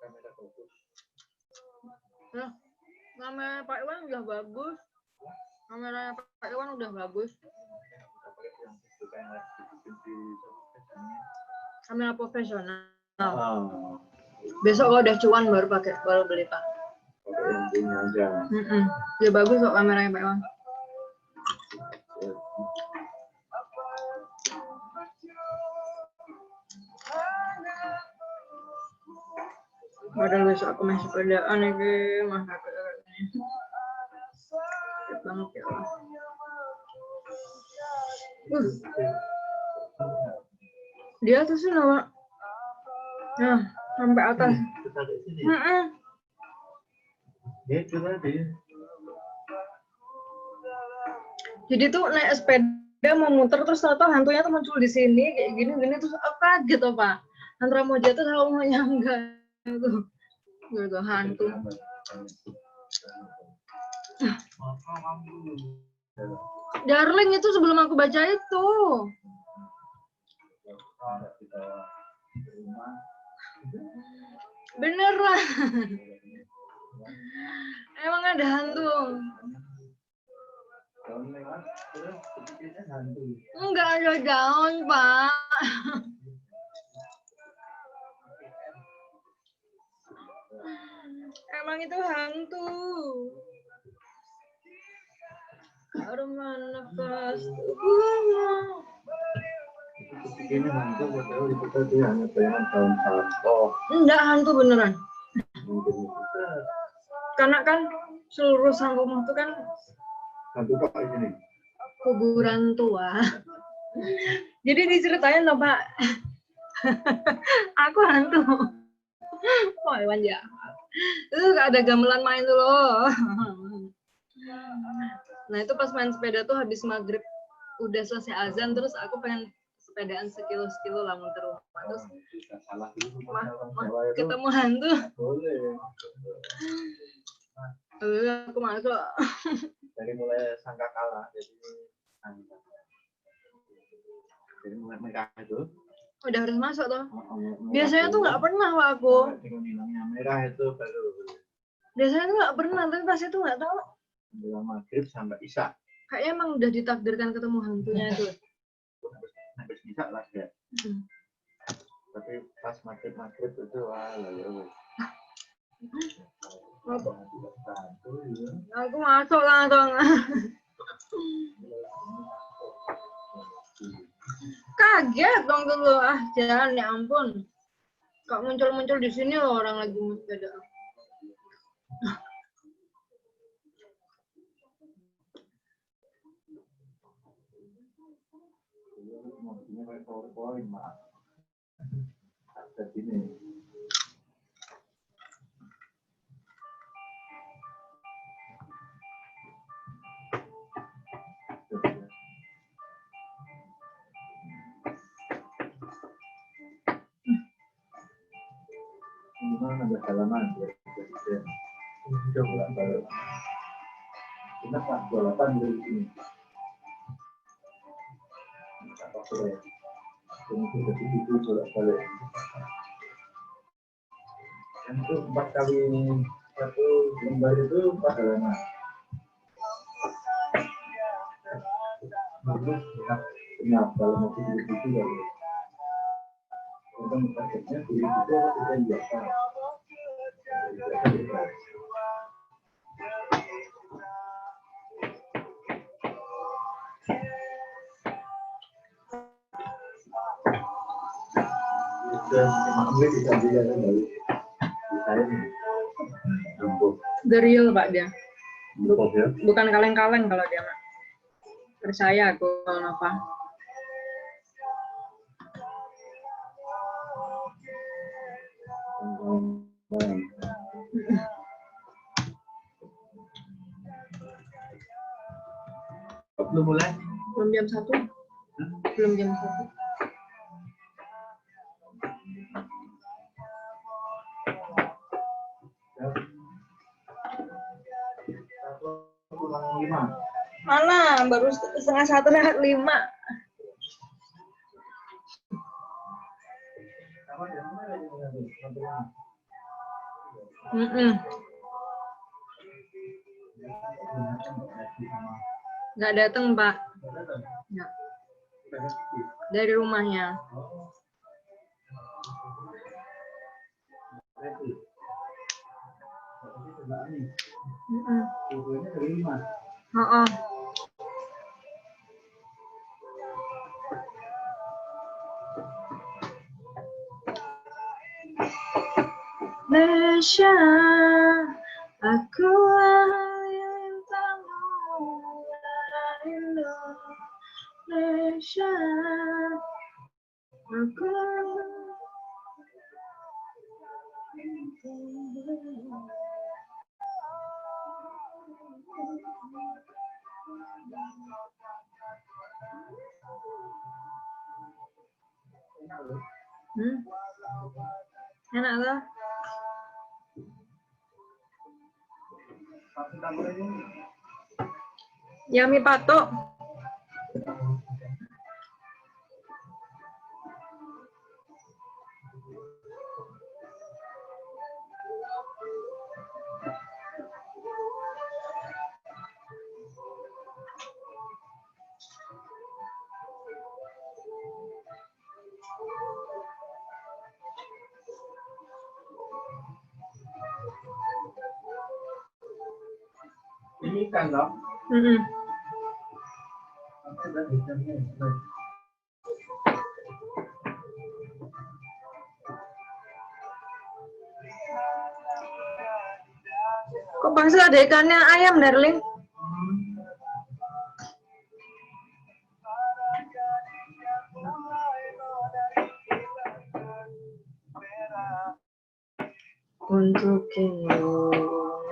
Kamera fokus. Nah, kamera Pak Iwan udah bagus. Kameranya Pak Iwan udah bagus. Kamera profesional. Besok kalau udah cuan baru beli Pak. Pakai yang punya aja. Ya bagus kok kameranya Pak Iwan. Padahal besok aku masih sepedaan lagi, mas aku ini. Sakit banget ya Allah. Dia tuh sih nama. Nah, sampai atas. Itu tadi. Jadi tuh naik sepeda mau muter terus tahu hantunya tuh muncul di sini kayak gini terus apa gitu Pak. Antara mau jatuh sama mau nyangga itu. Gitu hantu. Darling itu sebelum aku baca itu. Beneran. Emang ada hantu. Enggak ada daun, Pak. Emang itu hantu. Aroma nafas. Ini hantu, padahal itu tadi hanya bayangan daun sato. Enggak hantu beneran. Karena kan seluruh sang rumah itu kan Hantu Pak ini. kuburan tua. Jadi diceritain loh Pak. Aku hantu. Wah, Iwan ya. Itu ada gamelan main tuh loh. Nah itu pas main sepeda tuh habis maghrib udah selesai azan terus aku pengen sepedaan sekilo lah muter rumah terus ketemu hantu. Aku masuk. Dari mulai sangka kalah jadi mulai merah itu. Udah harus masuk toh. Biasanya tuh nggak pernah Pak aku. Merah itu baru. Biasanya tuh nggak pernah tapi pas itu nggak tahu. Bilang maghrib sampai isya. Kayaknya emang udah ditakdirkan ketemu hantunya itu. Habis isya lah ya. Tapi pas maghrib itu wah ya wes. Aku masuk langsung. Kaget dong dulu jalan ya ampun. Kok muncul di sini loh orang lagi sepeda. Ada sini. Ada halaman ya. Sudah bolak-balik. Kenapa balapan dari sini? Apa boleh? Kemudian dari itu bolak-balik. Itu 4 kali 1 lembar itu 4 halaman. Kenapa kalau mau begitu lalu? Untuk targetnya begitu kita biasa. Geriel Pak dia. Bukan kaleng-kaleng kalau dia Mak. Percaya aku kalau Nova. Belum mulai? Belum jam 1. Belum jam 1. Mana? Baru 12:30 lewat 5. Nggak datang, Pak. Nggak. Dari rumahnya. Oh. Nesha, aku halilintamu rindu. Nesha, aku enak loh. Yami patok. Ini kan loh. Kok Bangsa ada ikannya ayam, darling? Untuk Indonesia.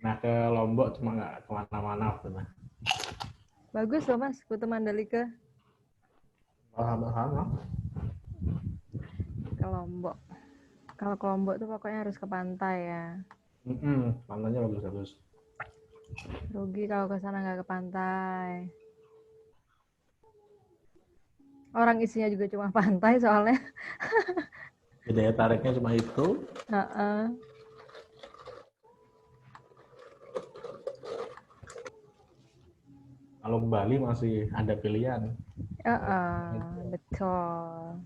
Nah ke Lombok cuma nggak kemana-mana waktu itu. Bagus loh Mas, foto Mandalika Sama-sama. ke Lombok. Kalau ke Lombok tuh pokoknya harus ke pantai ya. Pantainya bagus-bagus. Rugi kalau ke sana nggak ke pantai. Orang isinya juga cuma pantai soalnya. Daya tariknya cuma itu. Heeh. Kalau ke Bali masih ada pilihan. Betul.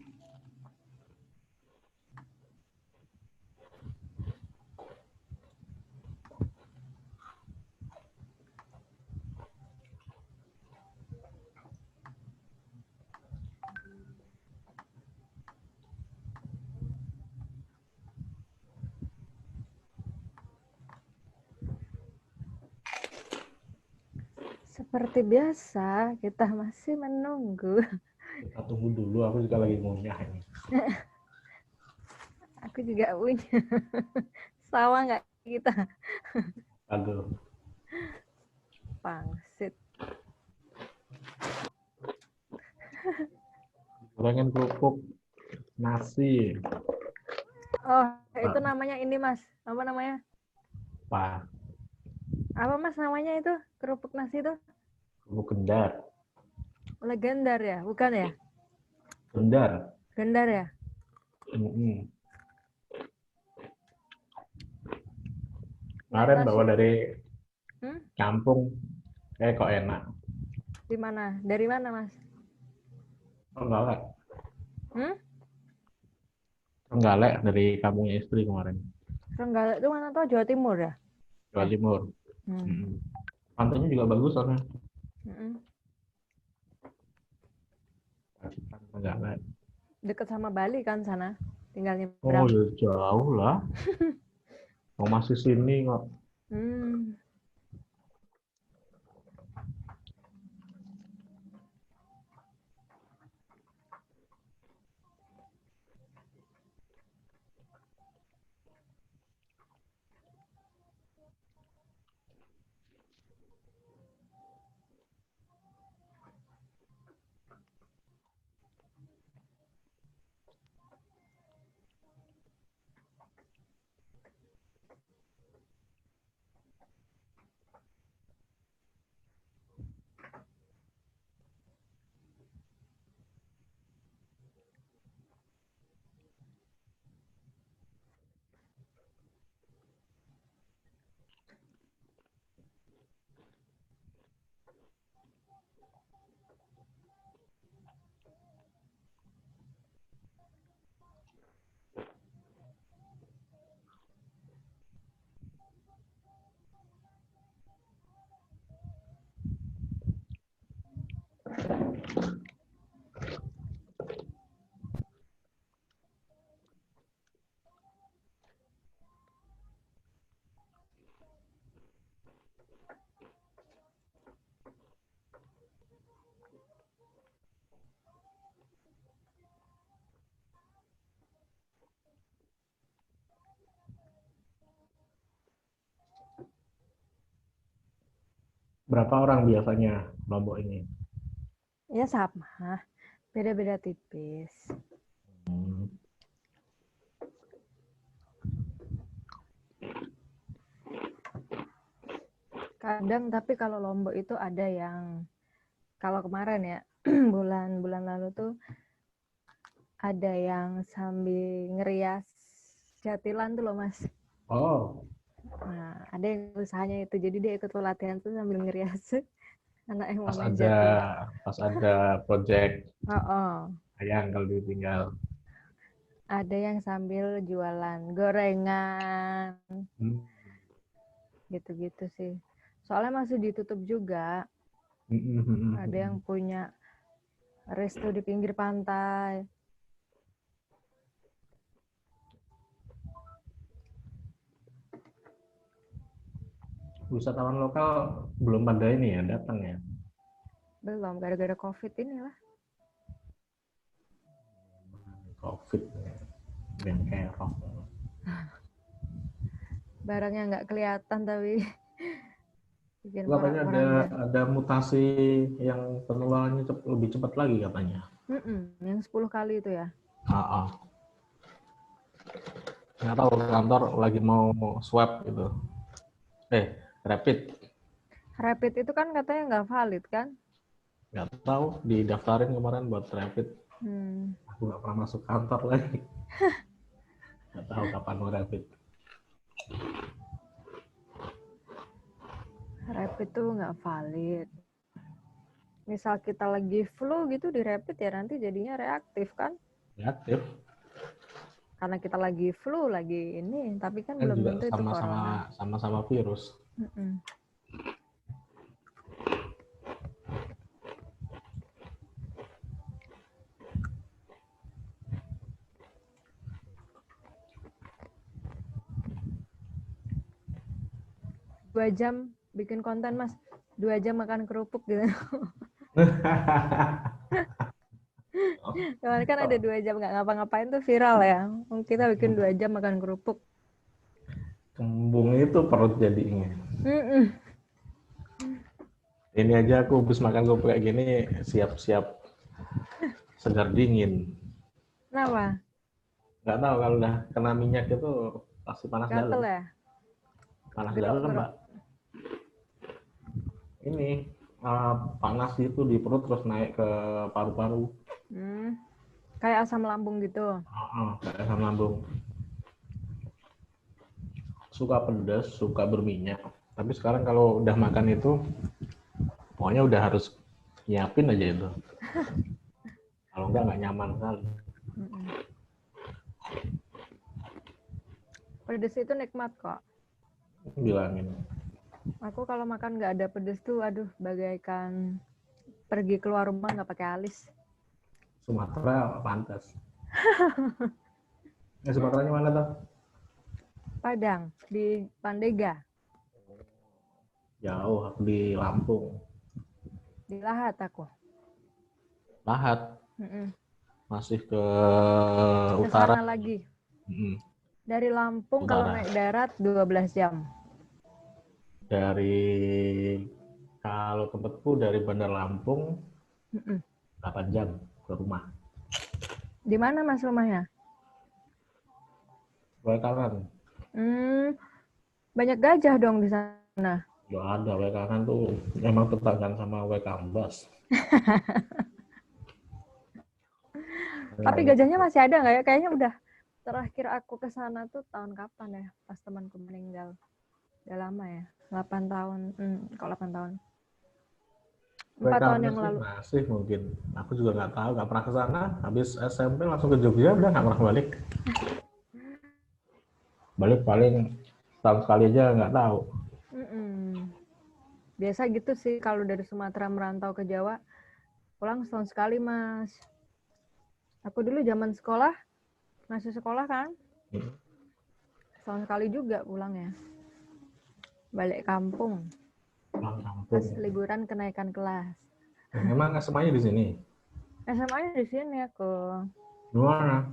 Seperti biasa, kita masih menunggu. Kita tunggu dulu, aku juga lagi ngunyah ini. Aku juga punya. Sama nggak kita? Aduh. Pangsit. Gorengin kerupuk nasi. Oh, itu namanya ini Mas. Apa namanya? Apa? Apa Mas namanya itu? Kerupuk nasi itu? Kerupuk gendar. Legendar ya? Bukan ya? Gendar. Gendar ya? Kemarin Nasi. bawa dari kampung, kok enak. Di mana? Dari mana Mas? Trenggalek. Trenggalek dari kampungnya istri kemarin. Trenggalek itu mana tuh? Jawa Timur ya? Jawa Timur. Pantainya juga bagus soalnya. Trenggalek. Dekat sama Bali kan sana? Tinggalnya Oh berapa? ya jauh lah. Mau masih sini kok. Berapa orang biasanya Lombok ini? Ya sama, beda-beda tipis. Hmm. Kadang tapi kalau Lombok itu ada yang kalau kemarin ya bulan-bulan lalu tuh ada yang sambil ngerias jatilan tuh loh Mas. Oh, Nah, ada yang usahanya itu jadi dia ikut pelatihan tuh sambil ngerias anak yang mau pas main ada jati. pas ada project Oh, oh. sayang kalau ditinggal. Ada yang sambil jualan gorengan Hmm. gitu-gitu sih. Soalnya masih ditutup juga. Ada yang punya resto di pinggir pantai. Wisatawan lokal belum pada ini ya datang ya. Belum, gara-gara COVID ini lah. COVID yang kerok. Barangnya nggak kelihatan tapi bikin Katanya porak-poranda. ada mutasi yang penularannya lebih cepat lagi katanya. Yang 10 kali itu ya. Ah, ah. Nggak tahu kantor lagi mau swab gitu. Rapid. Rapid itu kan katanya nggak valid kan? Nggak tahu didaftarin kemarin buat rapid. Aku nggak pernah masuk kantor lagi. Nggak tahu kapan mau rapid. Rapid tuh nggak valid. Misal kita lagi flu gitu di rapid ya nanti jadinya reaktif kan? Reaktif. Karena kita lagi flu lagi ini, tapi kan belum Juga tentu itu corona. sama-sama virus. Dua jam bikin konten Mas, 2 jam makan kerupuk gitu. Kemarin kan ada 2 jam nggak ngapa-ngapain tuh viral ya. Kita bikin 2 jam makan kerupuk. Kembung itu perut jadinya. Ini aja aku habis makan kerupuk kayak gini siap-siap segar dingin. Kenapa? Nggak tahu kalau udah kena minyak itu pasti panas Gatel dalam. ya? Panas Gerok, dalam, Mbak. Ini panas itu di perut terus naik ke paru-paru. Kayak asam lambung gitu. Kayak asam lambung. Suka pedas, suka berminyak. Tapi sekarang kalau udah makan itu, pokoknya udah harus nyiapin aja itu. Kalau enggak nggak nyaman sekali. Pedes itu nikmat kok. Bilangin. Aku kalau makan nggak ada pedes tuh, aduh, bagaikan pergi keluar rumah nggak pakai alis. Sumatera pantas. Sumateranya mana tuh? Padang, di Pandega. Jauh, aku di Lampung. Di Lahat aku. Lahat. Masih ke utara. utara Lagi. Dari Lampung utara. Kalau naik darat 12 jam. Kalau tempatku dari Bandar Lampung 8 jam ke rumah. Di mana Mas rumahnya? Wekangan. Banyak gajah dong di sana. Gak ada, Wekangan tuh memang tetanggaan sama Wekambas. Tapi gajahnya masih ada nggak ya? Kayaknya udah terakhir aku ke sana tuh tahun kapan ya? Pas temanku meninggal. Udah lama ya. 8 tahun. Kalau 8 tahun. 4 tahun yang lalu. Masih mungkin. Aku juga nggak tahu, nggak pernah ke sana. Habis SMP langsung ke Jogja, udah nggak pernah balik. Balik paling tahun sekali aja nggak tahu. Biasa gitu sih kalau dari Sumatera merantau ke Jawa, pulang setahun sekali Mas. Aku dulu zaman sekolah, masih sekolah kan, setahun sekali juga pulangnya. Balik kampung. Pas liburan kenaikan kelas. Emang SMA-nya di sini? SMA-nya di sini aku. Di mana?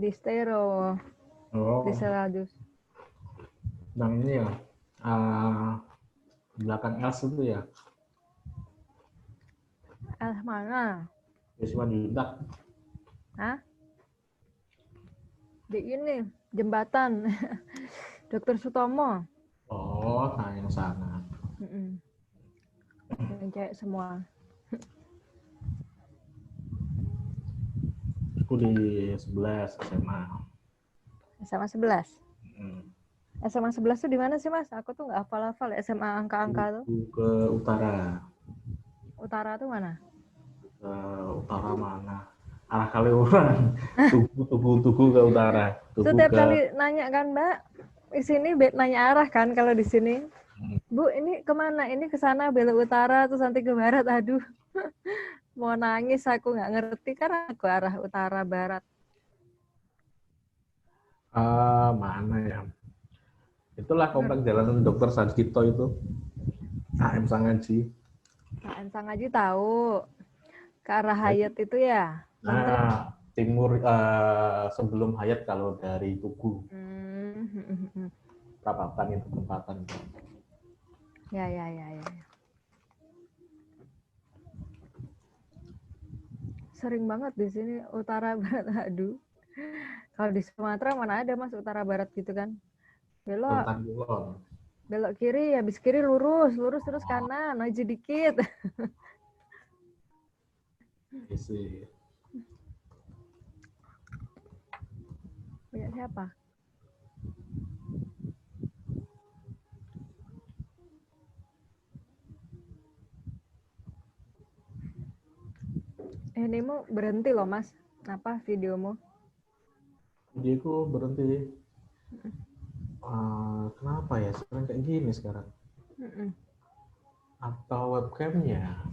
Di Stero. Di Seladus. Yang ini ya, Belakang Els itu ya. Mana? Yusman Yudak. Hah? Di ini, jembatan. Dokter Sutomo. Oh, nah yang sana. Mm-mm. Yang cewek semua. Aku di 11 SMA. SMA 11. Hmm. SMA 11 tuh di mana sih, Mas? Aku tuh nggak hafal-hafal SMA angka-angka tuh. Itu ke utara. Utara tuh mana? Ke utara mana? Arah Kaliurang. Tugu ke utara. Tugu Setiap ke kali nanya kan, Mbak, di sini nanya arah kan kalau di sini. Bu, ini kemana? Ini ke sana belok utara terus nanti ke barat. Aduh, mau nangis aku nggak ngerti karena aku arah utara barat. mana ya? Itulah komplek Jalan Dokter Sarjito itu. AM Sangaji. KM Sangaji tahu. Ke arah Hayat itu ya. Menteri. Nah, timur sebelum Hayat kalau dari Tugu. Perapatan itu tempatan. Ya, ya, ya, ya. Sering banget di sini utara barat. Aduh. Kalau di Sumatera mana ada Mas utara barat gitu kan? Belok Sultan Kulon. belok kiri, habis kiri lurus, lurus terus kanan, maju dikit. Isi. Punya siapa? Ini mau berhenti loh Mas. Apa videomu? Videoku berhenti. Kenapa ya? Sekarang kayak gini sekarang. Atau webcamnya?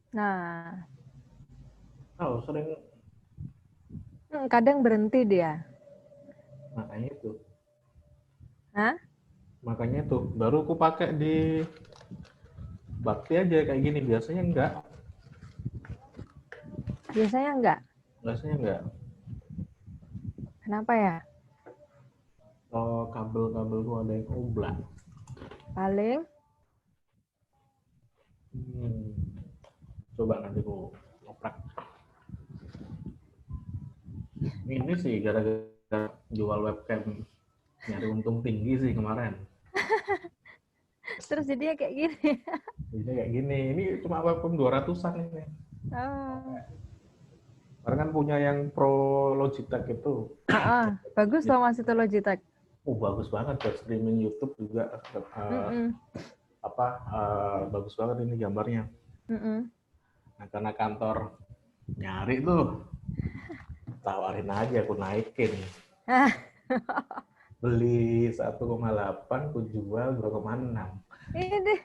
Nah, Oh, sering. kadang berhenti dia. Makanya itu. Hah? Makanya tuh baru aku pakai di Bakti aja kayak gini. Biasanya enggak. Biasanya enggak. Biasanya enggak. Kenapa ya? Oh, kabel-kabel gua ada yang oblak. Paling Coba nanti gua ngoprak. Ini sih gara-gara jual webcam nyari untung tinggi sih kemarin. terus jadinya kayak gini. Ini kayak gini. Ini cuma webcam 200-an ini. Oh. Karena kan punya yang Pro Logitech itu. Bagus loh Mas itu Logitech. Bagus banget buat streaming YouTube juga. Bagus banget ini gambarnya. Nah, karena kantor nyari tuh, tawarin aja aku naikin. Beli 1,8, aku jual 2,6. Ini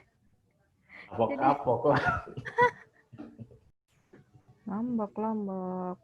Kapok-kapok lah. Lombok.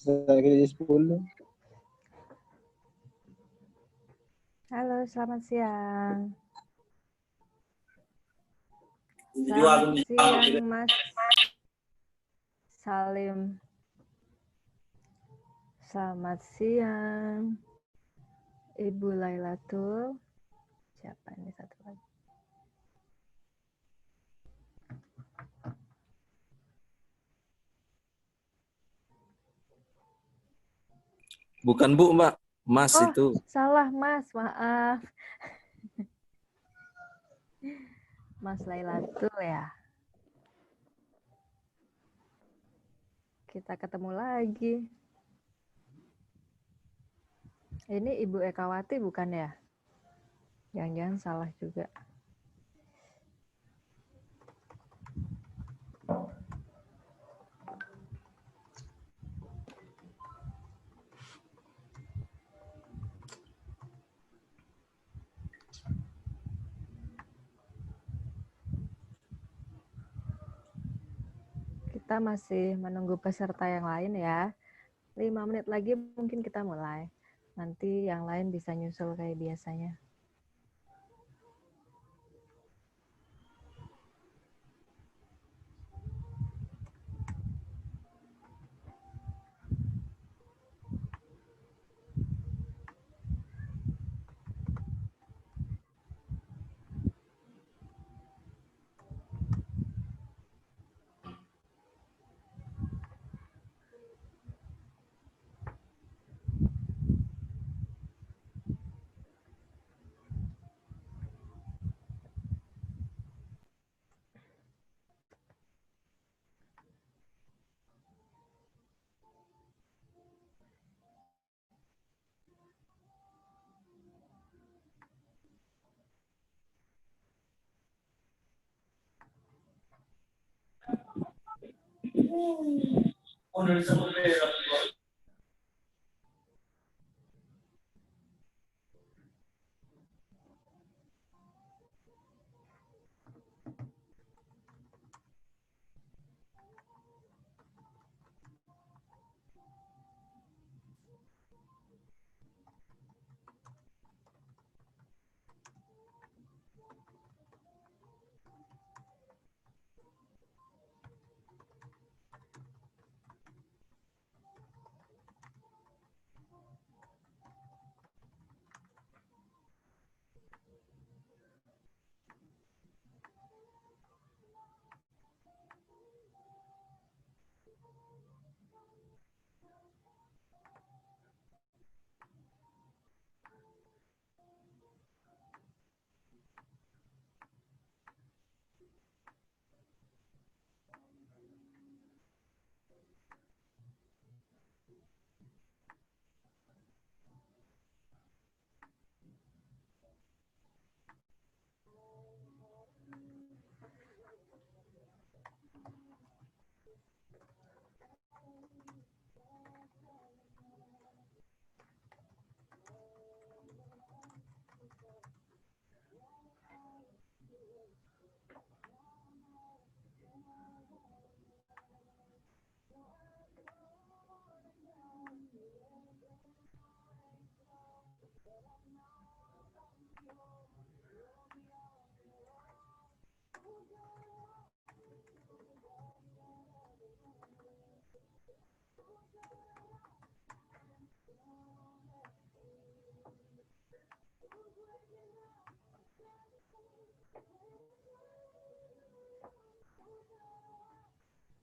Lagi 10. Halo, selamat siang. Selamat siang, Mas Salim. Selamat siang, Ibu Lailatul. Siapa ini satu lagi? Bukan Bu, Mbak. Mas Oh, itu. salah Mas, maaf. Mas Lailatul ya. Kita ketemu lagi. Ini Ibu Ekawati bukan ya? Jangan-jangan salah juga. Kita masih menunggu peserta yang lain ya. 5 menit lagi mungkin kita mulai. Nanti yang lain bisa nyusul kayak biasanya.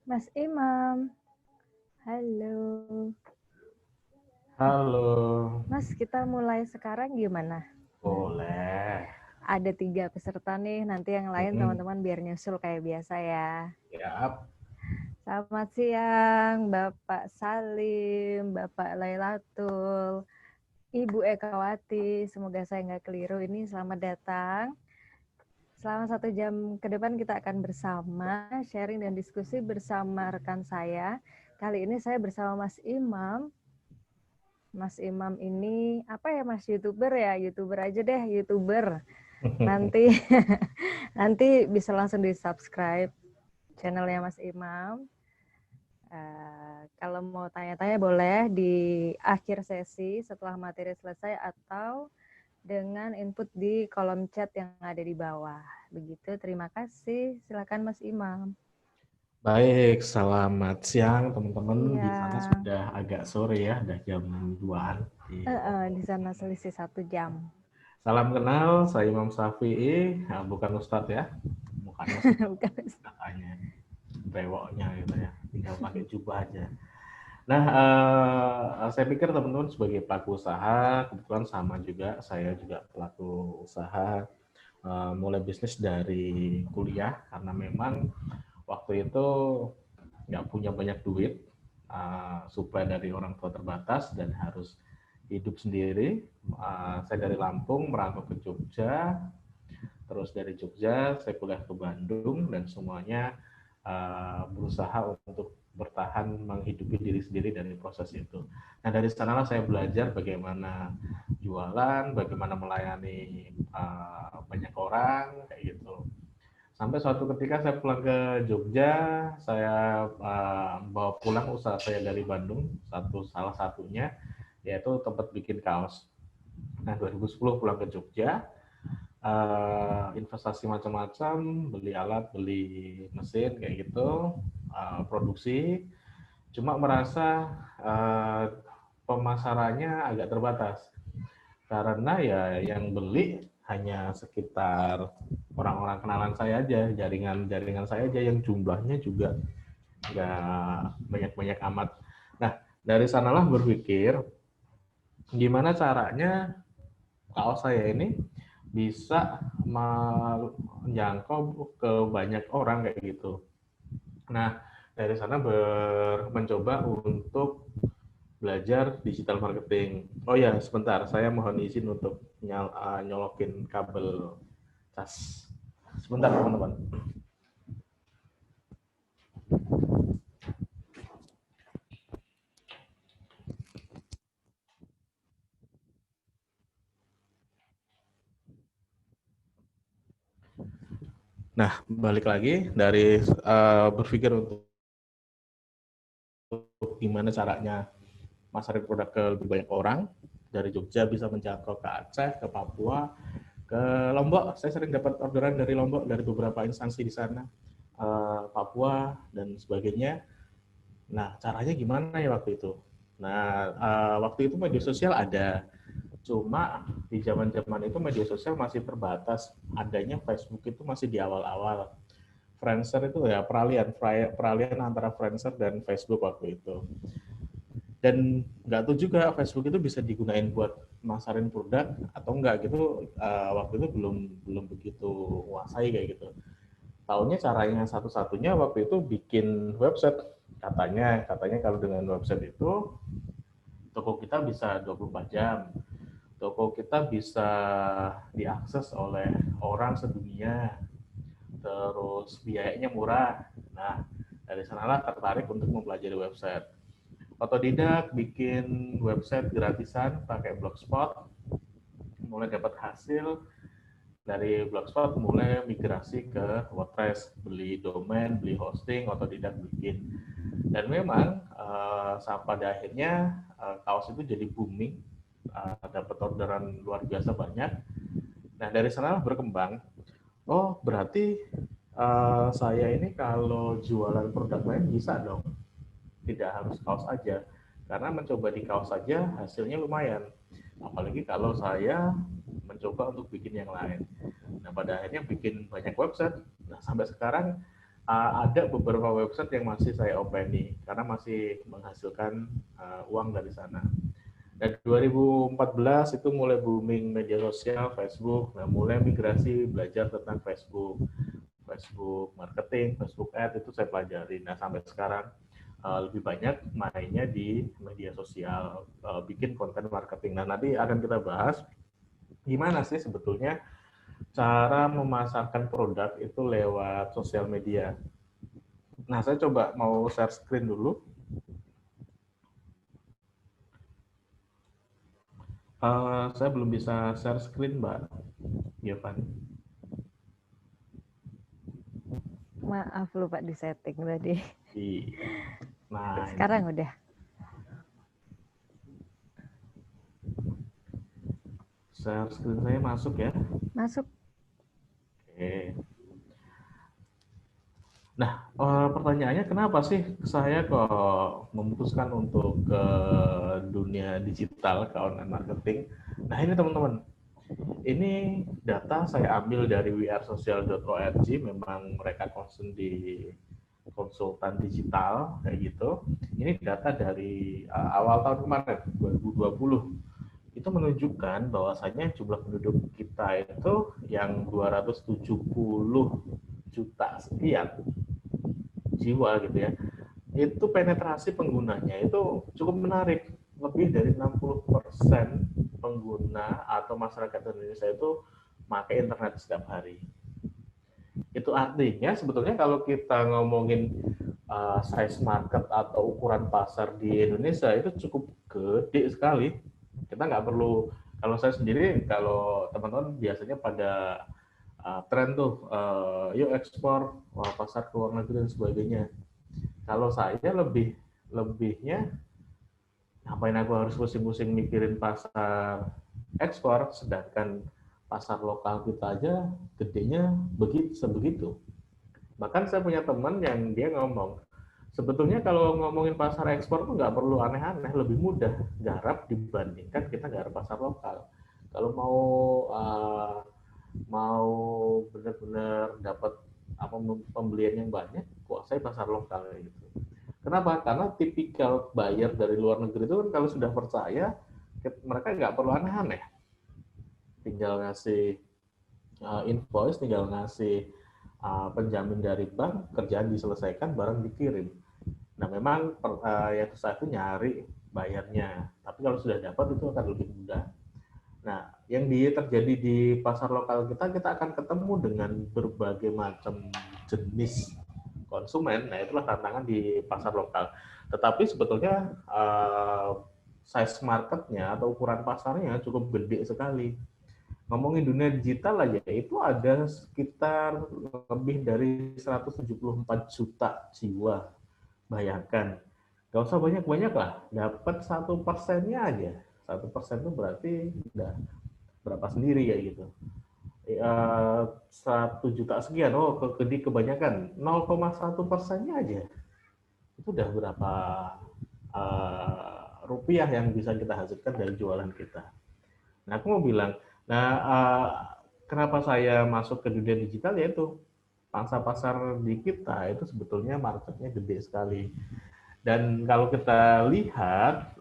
Mas Imam. Halo. Halo, Mas, kita mulai sekarang gimana? boleh. Ada 3 peserta nih, nanti yang lain Mm-mm. teman-teman biar nyusul kayak biasa ya. Siap. Selamat siang, Bapak Salim, Bapak Lailatul, Ibu Ekawati. Semoga saya nggak keliru ini. Selamat datang. Selama 1 jam ke depan kita akan bersama sharing dan diskusi bersama rekan saya. Kali ini saya bersama Mas Imam. Mas Imam ini apa ya Mas, YouTuber ya? YouTuber aja deh, YouTuber. Nanti nanti bisa langsung di-subscribe channelnya Mas Imam. Kalau mau tanya-tanya boleh di akhir sesi setelah materi selesai atau dengan input di kolom chat yang ada di bawah. Begitu, terima kasih. Silakan Mas Imam. Baik, selamat siang teman-teman. Di Iya. sana sudah agak sore ya, udah jam 2-an. Di sana selisih 1 jam. Salam kenal, saya Imam Syafi'i, bukan Ustadz ya. Mukanya sih Bukan. katanya brewoknya gitu ya, tinggal pakai jubah aja. Nah, saya pikir teman-teman sebagai pelaku usaha, kebetulan sama juga, saya juga pelaku usaha, mulai bisnis dari kuliah, karena memang waktu itu nggak punya banyak duit, supply dari orang tua terbatas, dan harus hidup sendiri. Saya dari Lampung merantau ke Jogja, terus dari Jogja saya kuliah ke Bandung, dan semuanya berusaha untuk bertahan menghidupi diri sendiri dari proses itu. Nah, dari sanalah saya belajar bagaimana jualan, bagaimana melayani banyak orang kayak gitu. Sampai suatu ketika saya pulang ke Jogja, saya bawa pulang usaha saya dari Bandung, salah satunya yaitu tempat bikin kaos. Nah, 2010 pulang ke Jogja, investasi macam-macam, beli alat, beli mesin kayak gitu, produksi. Cuma merasa pemasarannya agak terbatas karena ya yang beli hanya sekitar orang-orang kenalan saya aja, jaringan saya aja yang jumlahnya juga nggak banyak-banyak amat. Nah, dari sanalah berpikir gimana caranya kaos saya ini bisa menjangkau ke banyak orang kayak gitu. Nah, dari sana mencoba untuk belajar digital marketing. Oh ya, sebentar, saya mohon izin untuk nyolokin kabel cas. Sebentar, teman-teman. Nah, balik lagi dari berpikir untuk gimana caranya masarin produk ke lebih banyak orang, dari Jogja bisa menjangkau ke Aceh, ke Papua, ke Lombok. Saya sering dapat orderan dari Lombok, dari beberapa instansi di sana, Papua, dan sebagainya. Nah, caranya gimana ya waktu itu? Nah, waktu itu media sosial ada, cuma di zaman-zaman itu media sosial masih terbatas. Adanya Facebook itu masih di awal-awal. Friendster itu ya peralihan antara Friendster dan Facebook waktu itu. Dan nggak tahu juga Facebook itu bisa digunain buat masarin produk atau enggak gitu. Waktu itu belum begitu menguasai kayak gitu. Taunya caranya satu-satunya waktu itu bikin website. Katanya kalau dengan website itu toko kita bisa 24 jam. Toko kita bisa diakses oleh orang sedunia. Terus biayanya murah. Nah, dari sanalah tertarik untuk mempelajari website. Otodidak bikin website gratisan pakai Blogspot, mulai dapat hasil dari Blogspot, mulai migrasi ke WordPress, beli domain, beli hosting, otodidak bikin. Dan memang pada akhirnya kaos itu jadi booming, dapat orderan luar biasa banyak. Nah, dari sana berkembang. Oh, berarti saya ini kalau jualan produk lain bisa dong. Tidak harus kaos aja. Karena mencoba di kaos saja hasilnya lumayan. Apalagi kalau saya mencoba untuk bikin yang lain. Nah, pada akhirnya bikin banyak website. Nah, sampai sekarang ada beberapa website yang masih saya openi karena masih menghasilkan uang dari sana. Dan 2014 itu mulai booming media sosial Facebook, nah mulai migrasi belajar tentang Facebook marketing, Facebook Ad itu saya pelajari. Nah sampai sekarang lebih banyak mainnya di media sosial, bikin konten marketing. Nah nanti akan kita bahas gimana sih sebetulnya cara memasarkan produk itu lewat sosial media. Nah, saya coba mau share screen dulu. Saya belum bisa share screen, Mbak Yovan. Maaf lupa di setting tadi. Nah, sekarang ini udah. Share screen saya masuk ya? Masuk. Oke. Nah, pertanyaannya kenapa sih saya kok memutuskan untuk ke dunia digital, ke online marketing? Nah, ini teman-teman. Ini data saya ambil dari wearesocial.org, memang mereka concern di konsultan digital kayak gitu. Ini data dari awal tahun kemarin 2020. Itu menunjukkan bahwasanya jumlah penduduk kita itu yang 270 juta sekian jiwa gitu ya. Itu penetrasi penggunanya itu cukup menarik. Lebih dari 60% pengguna atau masyarakat Indonesia itu pakai internet setiap hari. Itu artinya sebetulnya kalau kita ngomongin size market atau ukuran pasar di Indonesia itu cukup gede sekali. Kita nggak perlu, kalau saya sendiri, kalau teman-teman biasanya pada tren tuh, yuk ekspor, pasar ke luar negeri dan sebagainya. Kalau saya lebihnya, ngapain aku harus pusing-pusing mikirin pasar ekspor, sedangkan pasar lokal kita aja gedenya sebegitu. Bahkan saya punya teman yang dia ngomong, sebetulnya kalau ngomongin pasar ekspor tuh nggak perlu aneh-aneh, lebih mudah garap dibandingkan kita garap pasar lokal. Kalau mau benar-benar dapat pembelian yang banyak, kuasai pasar lokal gitu. Kenapa? Karena tipikal buyer dari luar negeri itu kan kalau sudah percaya, mereka nggak perlu aneh-aneh. Tinggal ngasih invoice, tinggal ngasih penjamin dari bank, kerjaan diselesaikan, barang dikirim. Nah memang yang susah itu nyari bayarnya, tapi kalau sudah dapat itu akan lebih mudah. Nah yang terjadi di pasar lokal kita akan ketemu dengan berbagai macam jenis konsumen. Nah itulah tantangan di pasar lokal. Tetapi sebetulnya size marketnya atau ukuran pasarnya cukup gede sekali. Ngomongin dunia digital aja, itu ada sekitar lebih dari 174 juta jiwa. Bayangkan, nggak usah banyak-banyak lah, dapat 1%-nya aja. 1% itu berarti udah berapa sendiri ya gitu. 100 juta sekian, kebanyakan 0,1%-nya aja. Itu udah berapa rupiah yang bisa kita hasilkan dari jualan kita. Nah, aku mau bilang, kenapa saya masuk ke dunia digital, yaitu pangsa pasar di kita itu sebetulnya marketnya gede sekali. Dan kalau kita lihat,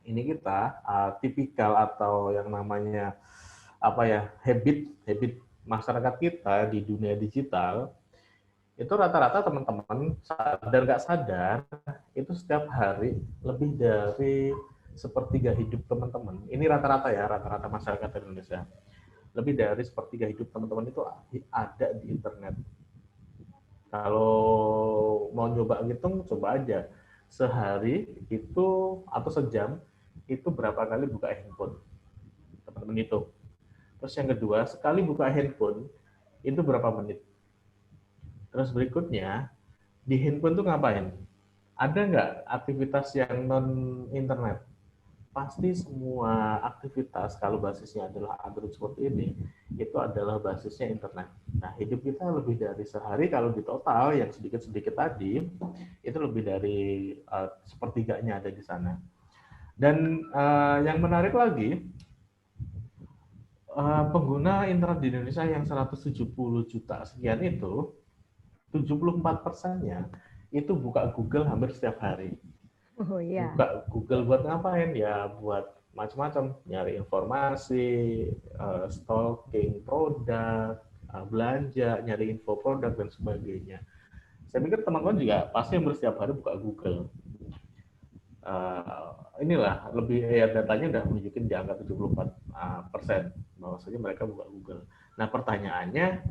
ini kita tipikal atau yang namanya habit masyarakat kita di dunia digital, itu rata-rata teman-teman sadar nggak sadar itu setiap hari lebih dari sepertiga hidup teman-teman. Ini rata-rata ya, rata-rata masyarakat Indonesia. Lebih dari sepertiga hidup teman-teman itu ada di internet. Kalau mau nyoba ngitung, coba aja. Sehari itu atau sejam itu berapa kali buka handphone? Teman-teman hitung. Terus yang kedua, sekali buka handphone itu berapa menit? Terus berikutnya, di handphone tuh ngapain? Ada nggak aktivitas yang non-internet? Pasti semua aktivitas, kalau basisnya adalah Android seperti ini, itu adalah basisnya internet. Nah, hidup kita lebih dari sehari, kalau di total yang sedikit-sedikit tadi, itu lebih dari sepertiganya ada di sana. Dan yang menarik lagi, pengguna internet di Indonesia yang 170 juta sekian itu 74%-nya itu buka Google hampir setiap hari. Oh iya. Buka Google buat ngapain? Ya buat macam-macam, nyari informasi, stalking produk, belanja, nyari info produk dan sebagainya. Saya pikir teman-teman juga pasti hampir setiap hari buka Google. Inilah lebih ya, datanya udah menunjukin di angka 74% bahwasanya mereka buka Google. Nah pertanyaannya,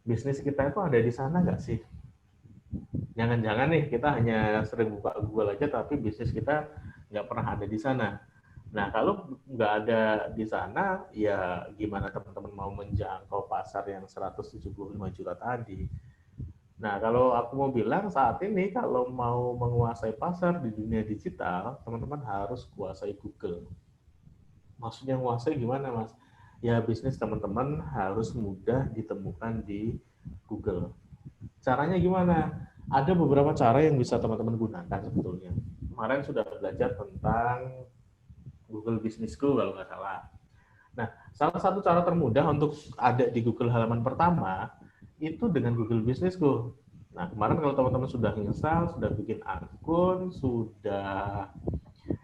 bisnis kita itu ada di sana nggak sih? Jangan-jangan nih kita hanya sering buka Google aja tapi bisnis kita nggak pernah ada di sana. Nah kalau nggak ada di sana, ya gimana teman-teman mau menjangkau pasar yang 175 juta tadi? Nah, kalau aku mau bilang saat ini kalau mau menguasai pasar di dunia digital, teman-teman harus kuasai Google. Maksudnya menguasai gimana, Mas? Ya, bisnis teman-teman harus mudah ditemukan di Google. Caranya gimana? Ada beberapa cara yang bisa teman-teman gunakan sebetulnya. Kemarin sudah belajar tentang Google Business School kalau nggak salah. Nah, salah satu cara termudah untuk ada di Google halaman pertama itu dengan Google Business School. Nah, kemarin kalau teman-teman sudah install, sudah bikin akun, sudah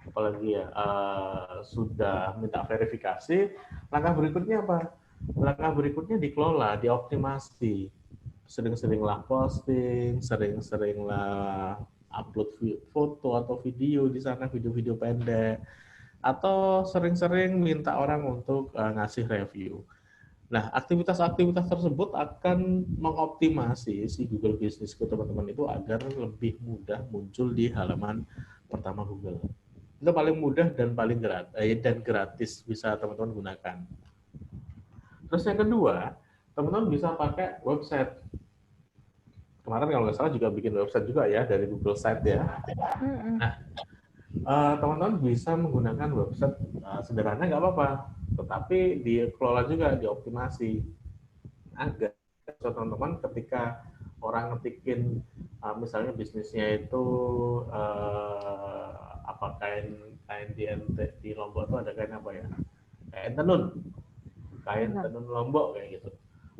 apalagi ya, sudah minta verifikasi, langkah berikutnya apa? Langkah berikutnya dikelola, dioptimasi. Sering-seringlah posting, sering-seringlah upload foto atau video di sana, video-video pendek, atau sering-sering minta orang untuk ngasih review. Nah, aktivitas-aktivitas tersebut akan mengoptimasi si Google Business School teman-teman itu agar lebih mudah muncul di halaman pertama Google. Itu paling mudah dan paling gratis bisa teman-teman gunakan. Terus yang kedua, teman-teman bisa pakai website. Kemarin kalau nggak salah juga bikin website juga ya dari Google Site ya. Nah, teman-teman bisa menggunakan website sederhana nggak apa-apa, tetapi dikelola juga, dioptimasi agar teman-teman ketika orang ngetikin misalnya bisnisnya itu apa kain di Lombok itu ada kain apa ya, kain tenun Lombok kayak gitu,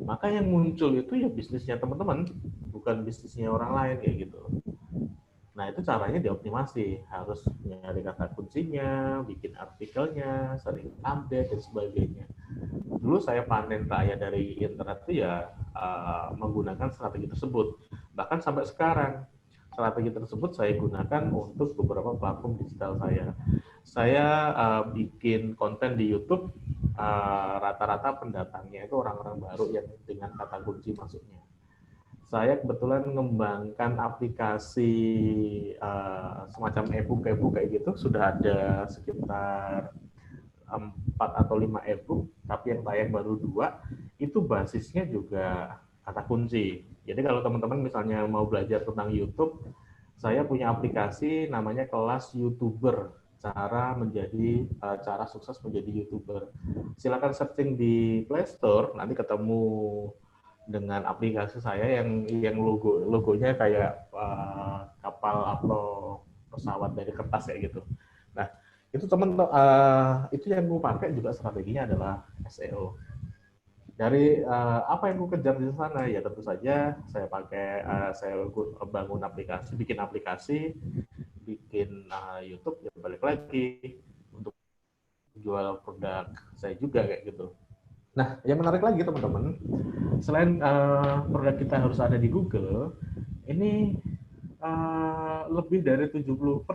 maka yang muncul itu ya bisnisnya teman-teman, bukan bisnisnya orang lain kayak gitu. Nah, itu caranya dioptimasi. Harus nyari kata kuncinya, bikin artikelnya, sering update, dan sebagainya. Dulu saya panen raya dari internet itu ya menggunakan strategi tersebut. Bahkan sampai sekarang, strategi tersebut saya gunakan untuk beberapa platform digital saya. Saya bikin konten di YouTube, rata-rata pendatangnya itu orang-orang baru yang dengan kata kunci masuknya. Saya kebetulan mengembangkan aplikasi semacam e-book kayak gitu, sudah ada sekitar 4 atau 5 e-book, tapi yang tayang baru 2, itu basisnya juga kata kunci. Jadi kalau teman-teman misalnya mau belajar tentang YouTube, saya punya aplikasi namanya Kelas YouTuber, cara sukses menjadi YouTuber. Silakan searching di Play Store, nanti ketemu dengan aplikasi saya yang logonya kayak kapal atau pesawat dari kertas kayak gitu. Nah, itu itu yang gue pakai juga strateginya adalah SEO. Dari apa yang gue kejar di sana ya tentu saja saya bangun aplikasi, bikin YouTube, ya balik lagi untuk jual produk saya juga kayak gitu. Nah, yang menarik lagi teman-teman, selain produk kita harus ada di Google, ini lebih dari 70%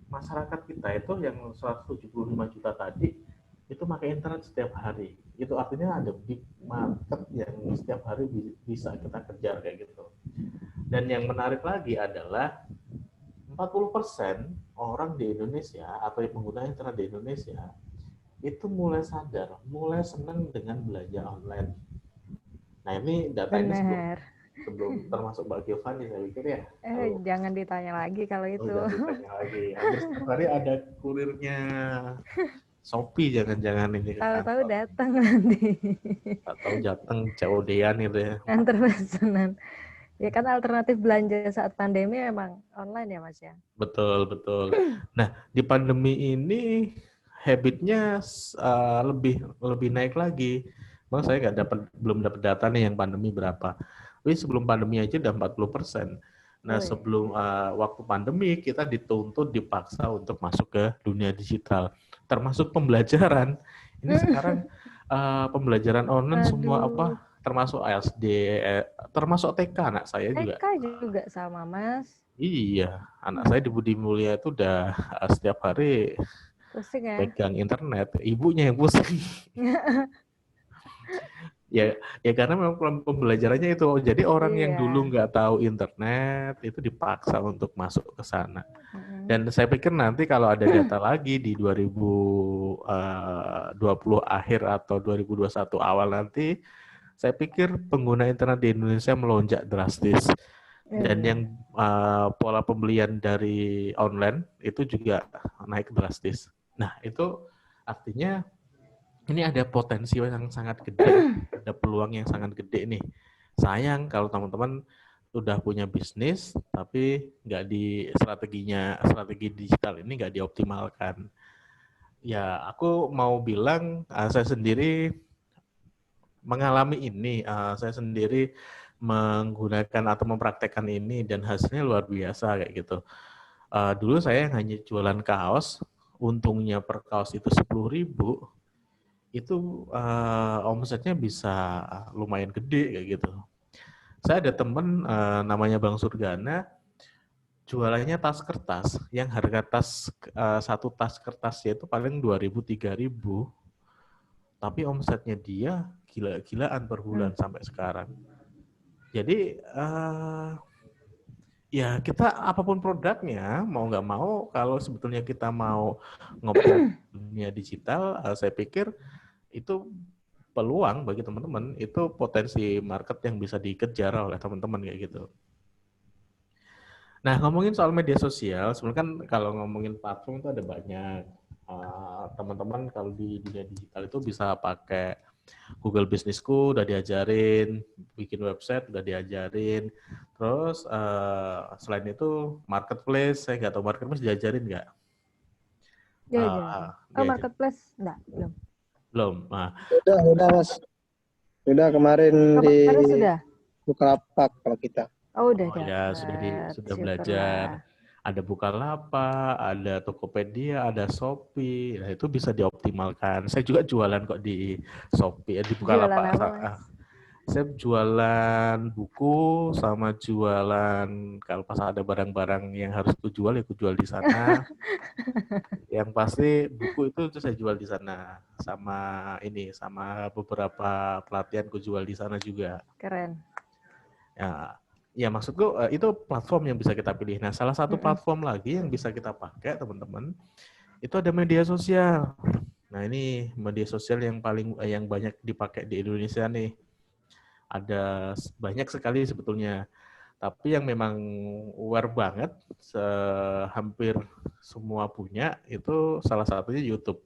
masyarakat kita itu yang 175 juta tadi itu pakai internet setiap hari. Itu artinya ada big market yang setiap hari bisa kita kejar kayak gitu. Dan yang menarik lagi adalah 40% orang di Indonesia atau yang pengguna internet di Indonesia itu mulai sadar, mulai senang dengan belanja online. Nah ini data ini sebelum termasuk Mbak Giovanni saya pikir ya. Jangan ditanya lagi kalau itu. Jangan ditanya lagi. Hampir setiap hari ada kurirnya Shopee jangan-jangan ini. Tahu-tahu datang nanti. Tahu datang COD-an itu ya. Antar pesanan. Ya kan alternatif belanja saat pandemi memang online ya Mas ya. Betul. Nah di pandemi ini habitnya lebih naik lagi. Bang saya belum dapat data nih yang pandemi berapa. Tapi sebelum pandemi aja udah 40%. Nah, Wih. sebelum waktu pandemi kita dituntut dipaksa untuk masuk ke dunia digital, termasuk pembelajaran. Ini sekarang pembelajaran online semua Aduh, termasuk ASD, termasuk TK anak saya juga. TK juga sama Mas. Iya, anak saya di Budi Mulia itu udah setiap hari Pusing ya. pegang internet, ibunya yang pusing. Ya, ya karena memang pembelajarannya itu. Jadi orang yang Iya. dulu nggak tahu internet itu dipaksa untuk masuk ke sana. Mm-mm. Dan saya pikir nanti kalau ada data lagi di 2020 akhir atau 2021 awal nanti, saya pikir pengguna internet di Indonesia melonjak drastis. Dan Iya. yang pola pembelian dari online itu juga naik drastis. Nah, itu artinya ini ada potensi yang sangat gede, ada peluang yang sangat gede nih. Sayang kalau teman-teman sudah punya bisnis, tapi nggak di strategi digital ini nggak dioptimalkan. Ya, aku mau bilang saya sendiri mengalami ini, saya sendiri menggunakan atau mempraktekkan ini dan hasilnya luar biasa kayak gitu. Dulu saya hanya jualan kaos, untungnya per kaos itu 10.000. Itu omsetnya bisa lumayan gede kayak gitu. Saya ada temen namanya Bang Surgana, jualannya tas kertas, yang harga tas satu tas kertasnya itu paling 2.000-3.000, tapi omsetnya dia gila-gilaan per bulan sampai sekarang. Jadi ya kita apapun produknya, mau nggak mau, kalau sebetulnya kita mau ngobrol dunia digital, saya pikir itu peluang bagi teman-teman, itu potensi market yang bisa dikejar oleh teman-teman kayak gitu. Nah, ngomongin soal media sosial, sebenarnya kan kalau ngomongin platform itu ada banyak. Teman-teman kalau di dunia digital itu bisa pakai Google Businessku, udah diajarin, bikin website udah diajarin. Terus selain itu marketplace, saya nggak tahu marketplace diajarin nggak? Diajarin. Marketplace enggak, belum. Belum. Nah, Udah Mas. Udah kemarin di Kemarin sudah. Bukalapak kalau kita. Oh, udah ya sudah belajar. Ada Bukalapak, ada Tokopedia, ada Shopee. Nah, itu bisa dioptimalkan. Saya juga jualan kok di Shopee, di Bukalapak. Jualan apa, Mas? Saya jualan buku sama jualan kalau pas ada barang-barang yang harus aku jual ya aku jual di sana. Yang pasti buku itu saya jual di sana, sama beberapa pelatihan aku jual di sana juga. Keren. Ya maksudku itu platform yang bisa kita pilih. Nah, salah satu platform lagi yang bisa kita pakai teman-teman itu ada media sosial. Nah, ini media sosial yang banyak dipakai di Indonesia nih. Ada banyak sekali sebetulnya, tapi yang memang aware banget, hampir semua punya, itu salah satunya YouTube.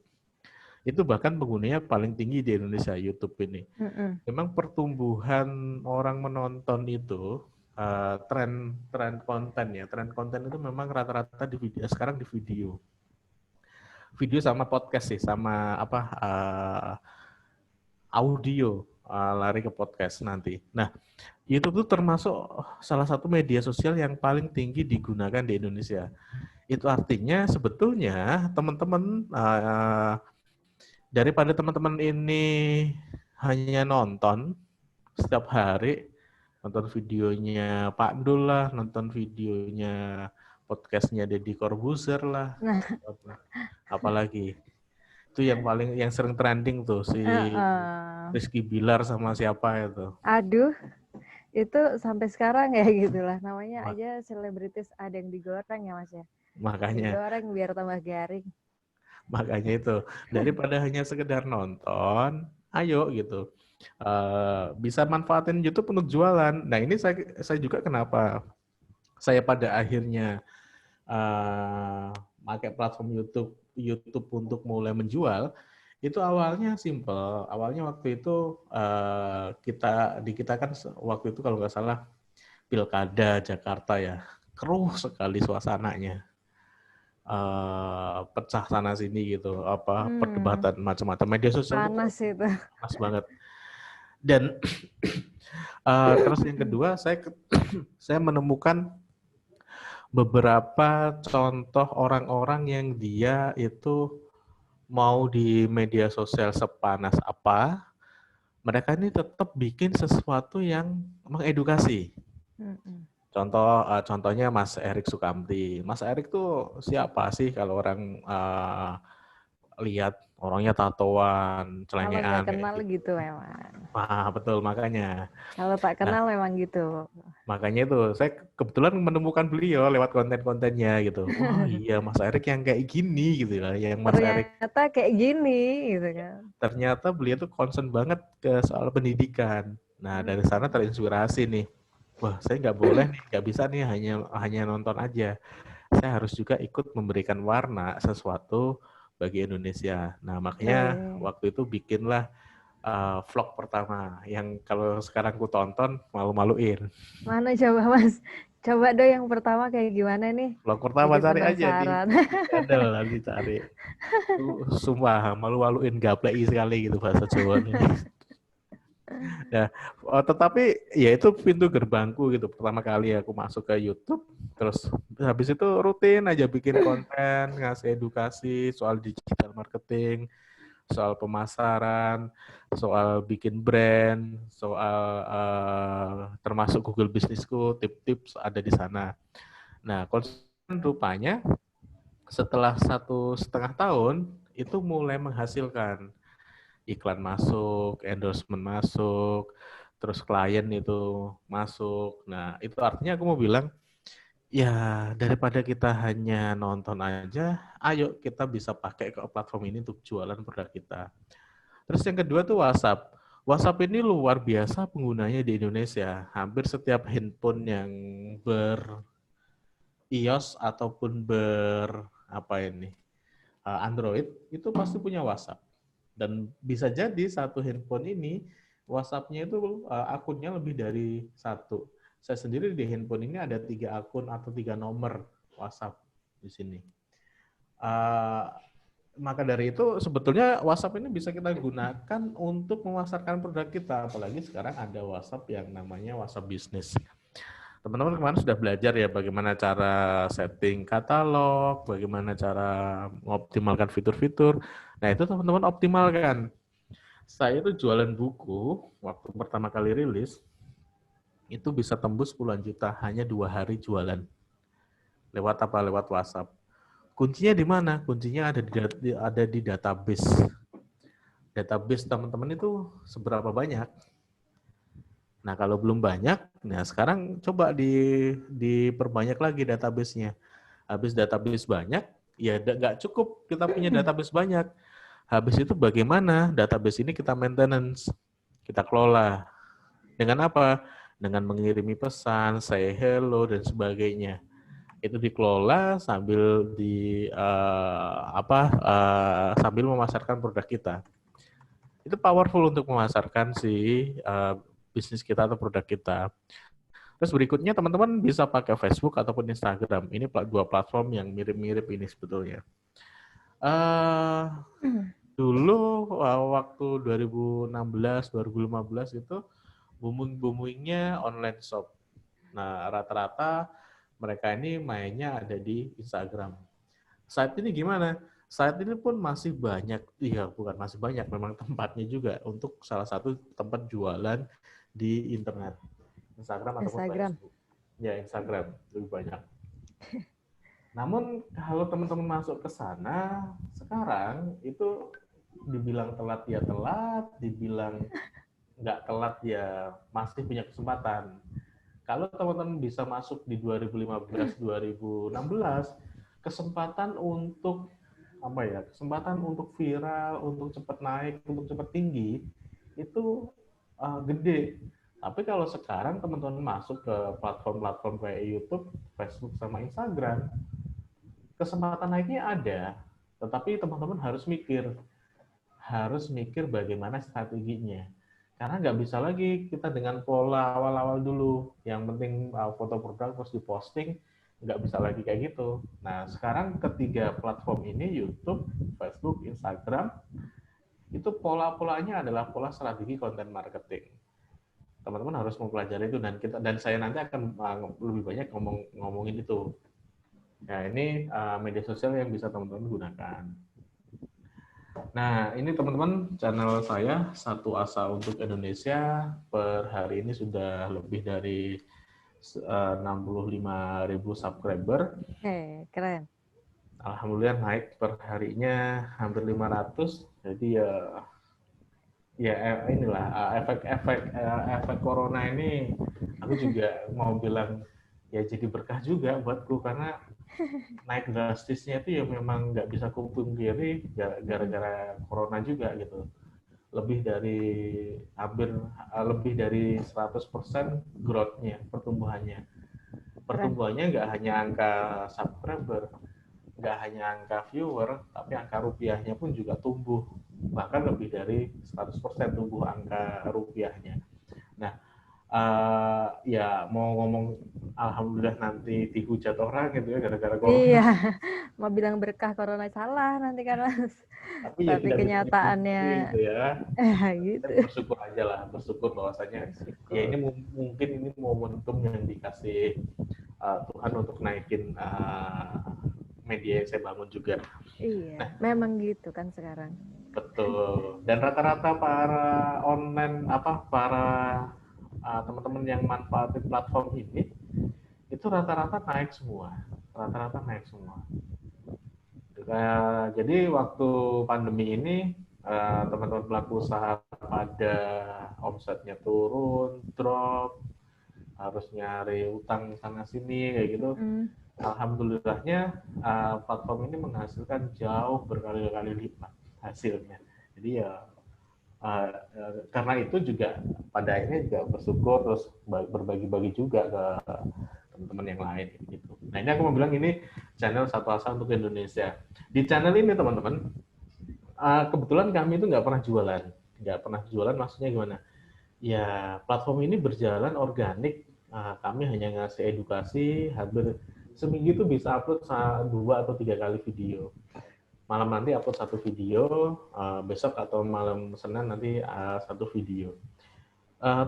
Itu bahkan penggunanya paling tinggi di Indonesia, YouTube ini. Memang pertumbuhan orang menonton itu, tren konten ya, tren konten itu memang rata-rata di video, sekarang di video sama podcast sih, sama audio. Lari ke podcast nanti. Nah, YouTube itu termasuk salah satu media sosial yang paling tinggi digunakan di Indonesia. Itu artinya sebetulnya teman-teman daripada teman-teman ini hanya nonton setiap hari, nonton videonya Pak Dul lah, nonton videonya podcastnya Deddy Corbuzier lah, apalagi itu yang sering trending tuh si Rizky Bilar sama siapa itu. Aduh, itu sampai sekarang ya gitulah. Namanya aja selebritis ada yang digoreng ya Mas ya. Makanya. Digoreng biar tambah garing. Makanya itu, daripada hanya sekedar nonton, ayo gitu. Bisa manfaatin YouTube untuk jualan. Nah ini saya juga kenapa saya pada akhirnya pakai platform YouTube untuk mulai menjual. Itu awalnya simple. Awalnya waktu itu kita kan waktu itu kalau nggak salah Pilkada Jakarta ya, keruh sekali suasananya, pecah sana sini gitu, perdebatan macam-macam, media sosial panas itu. panas banget. Dan terus yang kedua, saya menemukan beberapa contoh orang-orang yang dia itu mau di media sosial sepanas apa, mereka ini tetap bikin sesuatu yang mengedukasi. Contohnya Mas Erik Sukamti. Mas Erik tuh siapa sih kalau orang lihat orangnya tatoan, Kalau celengean nggak kenal kayak gitu memang. Wah, betul makanya. Kalau tak kenal memang gitu. Makanya itu saya kebetulan menemukan beliau lewat konten-kontennya gitu. Oh iya, Mas Erik yang kayak gini gitu lah, yang Mas Erik. Ternyata kayak gini gitu kan. Ternyata beliau tuh concern banget ke soal pendidikan. Nah, dari sana terinspirasi nih. Wah, saya nggak boleh nih, nggak bisa nih hanya nonton aja. Saya harus juga ikut memberikan warna sesuatu bagi Indonesia. Nah, makanya waktu itu bikinlah vlog pertama yang kalau sekarang ku tonton malu-maluin. Mana coba Mas? Coba dong yang pertama kayak gimana nih? Vlog pertama Jadi cari aja di penasaran. channel nanti cari. Sumpah malu-maluin gapleki sekali gitu bahasa Jawanya. Nah, tetapi ya itu pintu gerbangku gitu. Pertama kali aku masuk ke YouTube, terus habis itu rutin aja bikin konten, ngasih edukasi soal digital marketing, soal pemasaran, soal bikin brand, soal termasuk Google Bisnisku, tips-tips ada di sana. Nah, konten rupanya setelah 1,5 tahun itu mulai menghasilkan. Iklan masuk, endorsement masuk, terus klien itu masuk. Nah, itu artinya aku mau bilang, ya daripada kita hanya nonton aja, ayo kita bisa pakai ke platform ini untuk jualan produk kita. Terus yang kedua tuh WhatsApp. WhatsApp ini luar biasa penggunanya di Indonesia. Hampir setiap handphone yang ber-iOS ataupun Android itu pasti punya WhatsApp. Dan bisa jadi satu handphone ini WhatsApp-nya itu akunnya lebih dari satu. Saya sendiri di handphone ini ada 3 akun atau 3 nomor WhatsApp di sini. Maka dari itu sebetulnya WhatsApp ini bisa kita gunakan untuk memasarkan produk kita. Apalagi sekarang ada WhatsApp yang namanya WhatsApp Business. Teman-teman kemarin sudah belajar ya bagaimana cara setting katalog, bagaimana cara mengoptimalkan fitur-fitur. Nah itu teman-teman optimalkan. Saya itu jualan buku, waktu pertama kali rilis, itu bisa tembus puluhan juta hanya 2 hari jualan. Lewat apa? Lewat WhatsApp. Kuncinya di mana? Kuncinya ada di database. Database teman-teman itu seberapa banyak? Nah, kalau belum banyak, nah sekarang coba diperbanyak lagi database-nya. Habis database banyak, ya nggak cukup kita punya database banyak. Habis itu bagaimana database ini kita maintenance, kita kelola. Dengan apa? Dengan mengirimi pesan, say hello, dan sebagainya. Itu dikelola sambil sambil memasarkan produk kita. Itu powerful untuk memasarkan bisnis kita atau produk kita. Terus berikutnya teman-teman bisa pakai Facebook ataupun Instagram. Ini 2 platform yang mirip-mirip ini sebetulnya. Dulu waktu 2016-2015 itu booming-boomingnya online shop. Nah, rata-rata mereka ini mainnya ada di Instagram. Saat ini gimana? Saat ini pun masih banyak, bukan masih banyak, memang tempatnya juga untuk salah satu tempat jualan di internet. Instagram ataupun Facebook. Ya, Instagram lebih banyak. Namun kalau teman-teman masuk ke sana, sekarang itu dibilang telat ya telat, dibilang nggak telat ya masih punya kesempatan. Kalau teman-teman bisa masuk di 2015-2016, kesempatan untuk kesempatan untuk viral, untuk cepat naik, untuk cepat tinggi itu gede. Tapi kalau sekarang teman-teman masuk ke platform-platform kayak YouTube, Facebook, sama Instagram, kesempatan naiknya ada, tetapi teman-teman harus mikir bagaimana strateginya. Karena nggak bisa lagi kita dengan pola awal-awal dulu, yang penting foto produk terus diposting, nggak bisa lagi kayak gitu. Nah, sekarang ketiga platform ini, YouTube, Facebook, Instagram, itu pola-polanya adalah pola strategi konten marketing. Teman-teman harus mempelajari itu, dan saya nanti akan lebih banyak ngomongin itu. Ya, ini media sosial yang bisa teman-teman gunakan. Nah, ini teman-teman channel saya Satu Asa untuk Indonesia per hari ini sudah lebih dari 65.000 subscriber. Keren. Alhamdulillah naik per harinya hampir 500. Jadi ya inilah efek corona ini, aku juga mau bilang ya jadi berkah juga buatku, karena naik drastisnya itu ya memang nggak bisa kupungkiri gara-gara corona juga gitu. Lebih dari 100% growth-nya, pertumbuhannya nggak hanya angka subscriber, nggak hanya angka viewer, tapi angka rupiahnya pun juga tumbuh, bahkan lebih dari 100% tumbuh angka rupiahnya. Nah, ya mau ngomong alhamdulillah nanti dihujat orang gitu ya gara-gara corona. Iya, mau bilang berkah corona salah nanti kan Mas. Tapi ya Tapi tidak kenyataannya gitu ya. gitu. Kita bersyukur aja lah, bersyukur bahwasanya ya ini mungkin ini momentum yang dikasih Tuhan untuk naikin media yang saya bangun juga. Iya, Nah, memang gitu kan sekarang. betul. Dan rata-rata para teman-teman yang manfaatin platform ini itu rata-rata naik semua. Jadi waktu pandemi ini teman-teman pelaku usaha pada omsetnya turun, drop, harus nyari utang sana sini kayak gitu. Alhamdulillahnya platform ini menghasilkan jauh berkali-kali lipat hasilnya. Jadi ya karena itu juga pada akhirnya juga bersyukur, terus berbagi-bagi juga ke teman-teman yang lain gitu. Nah, ini aku mau bilang ini channel Satu Asa untuk Indonesia. Di channel ini teman-teman, kebetulan kami itu nggak pernah jualan, maksudnya gimana? Ya platform ini berjalan organik. Kami hanya ngasih edukasi, hampir seminggu itu bisa upload 2 atau 3 kali video. Malam nanti upload 1 video, besok atau malam Senin nanti 1 video.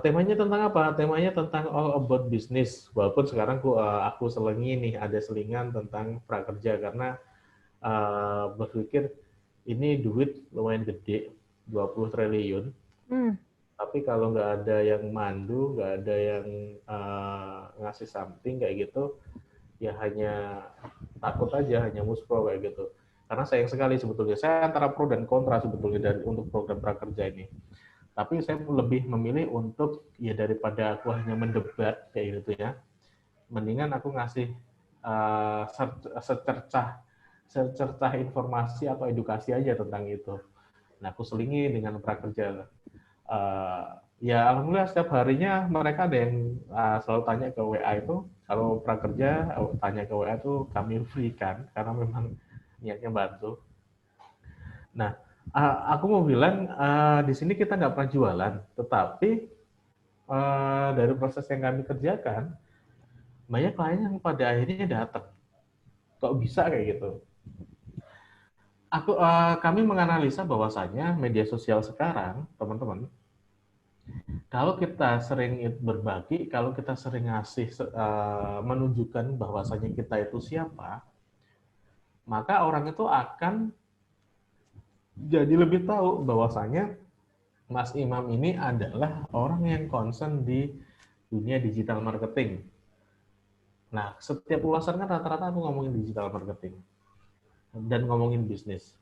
Temanya tentang apa? Temanya tentang all about business. Walaupun sekarang aku selingi nih, ada selingan tentang prakerja, karena berpikir ini duit lumayan gede, 20 triliun. Tapi kalau nggak ada yang mandu, nggak ada yang ngasih something kayak gitu, ya hanya takut aja, hanya muspro kayak gitu. Karena sayang sekali sebetulnya, saya antara pro dan kontra sebetulnya untuk program prakerja ini. Tapi saya lebih memilih untuk ya daripada aku hanya mendebat kayak gitu ya, mendingan aku ngasih secercah informasi atau edukasi aja tentang itu. Nah, aku selingi dengan prakerja. Ya alhamdulillah setiap harinya mereka ada yang selalu tanya ke WA itu, kalau prakerja tanya ke WA itu kami free kan, karena memang niatnya bantu. Nah, aku mau bilang di sini kita nggak pernah jualan, tetapi dari proses yang kami kerjakan, banyak klien yang pada akhirnya datang. Kok bisa kayak gitu? Kami menganalisa bahwasanya media sosial sekarang, teman-teman, kalau kita sering berbagi, kalau kita sering ngasih menunjukkan bahwasanya kita itu siapa, maka orang itu akan jadi lebih tahu bahwasanya Mas Imam ini adalah orang yang concern di dunia digital marketing. Nah, setiap ulasan kan rata-rata aku ngomongin digital marketing dan ngomongin bisnis.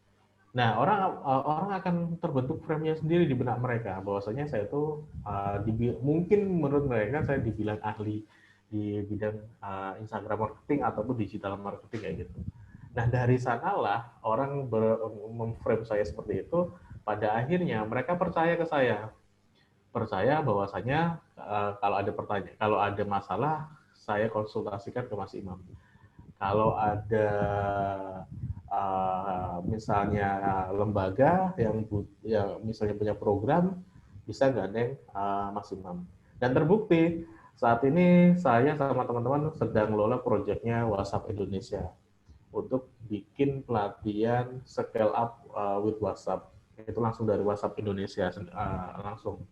Nah, orang akan terbentuk frame-nya sendiri di benak mereka bahwasanya saya itu mungkin menurut mereka saya dibilang ahli di bidang Instagram marketing ataupun digital marketing kayak gitu. Nah, dari sanalah orang memframe saya seperti itu. Pada akhirnya mereka percaya ke saya, percaya bahwasanya kalau ada pertanyaan, kalau ada masalah, saya konsultasikan ke Mas Imam. Kalau ada misalnya lembaga yang misalnya punya program, bisa gandeng Mas Imam. Dan terbukti saat ini saya sama teman-teman sedang mengelola proyeknya WhatsApp Indonesia untuk bikin pelatihan scale up with WhatsApp. Itu langsung dari WhatsApp Indonesia langsung.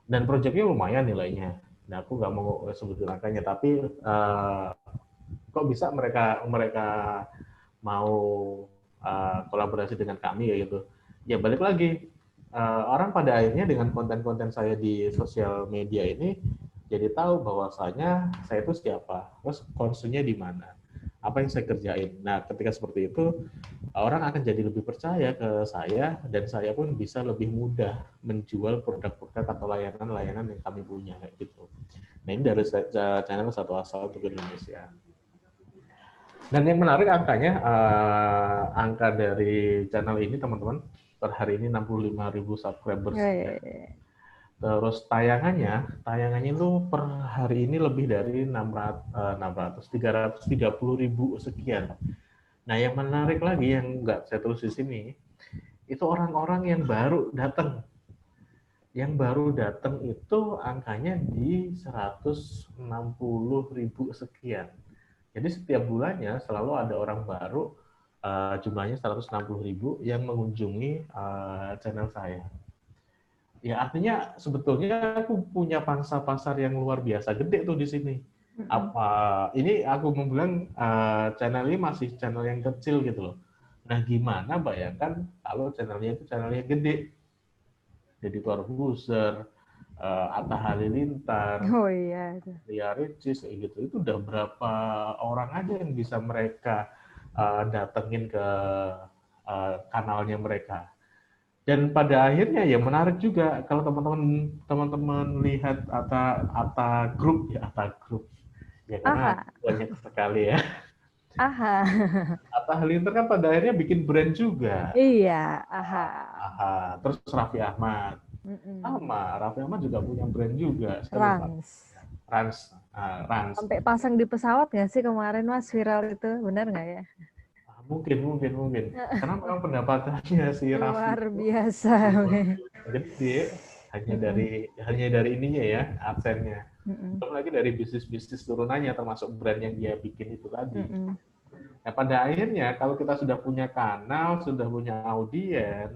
Dan proyeknya lumayan nilainya. Nah, aku nggak mau sebutin angkanya, tapi kok bisa mereka mau kolaborasi dengan kami ya gitu. Ya balik lagi, orang pada akhirnya dengan konten-konten saya di sosial media ini jadi tahu bahwasanya saya itu siapa, terus concernnya di mana, apa yang saya kerjain. Nah, ketika seperti itu, orang akan jadi lebih percaya ke saya, dan saya pun bisa lebih mudah menjual produk-produk atau layanan-layanan yang kami punya kayak gitu. Nah, ini dari channel Satu Asa untuk Indonesia. Dan yang menarik angkanya, angka dari channel ini teman-teman, per hari ini 65.000 subscribers. Ya. Terus tayangannya itu per hari ini lebih dari 330.000 sekian. Nah, yang menarik lagi yang nggak saya tulis di sini, itu orang-orang yang baru datang. Yang baru datang itu angkanya di 160.000 sekian. Jadi setiap bulannya selalu ada orang baru, jumlahnya 160.000 yang mengunjungi channel saya. Ya artinya sebetulnya aku punya pangsa pasar yang luar biasa gede tuh di sini. Ini aku mau bilang channel ini masih channel yang kecil gitu loh. Nah gimana bayangkan kalau channelnya itu channelnya gede. Deddy Corbuzier, Atta Halilintar, Ria Ricis, gitu. Itu udah berapa orang aja yang bisa mereka datengin ke kanalnya mereka. Dan pada akhirnya ya menarik juga kalau teman-teman lihat Atta Group ya, karena banyak sekali ya. Atta Halilintar kan pada akhirnya bikin brand juga. Iya, Terus Raffi Ahmad. Sama, Raffi Ahmad juga punya brand juga. Rans. Sampai pasang di pesawat nggak sih kemarin Mas, viral itu, benar nggak ya? Mungkin. Karena memang pendapatannya si Raffi luar biasa. Gede, hanya dari ininya ya, adsennya. Belum lagi dari bisnis turunannya, termasuk brand yang dia bikin itu tadi. Nah, pada akhirnya kalau kita sudah punya kanal, sudah punya audiens,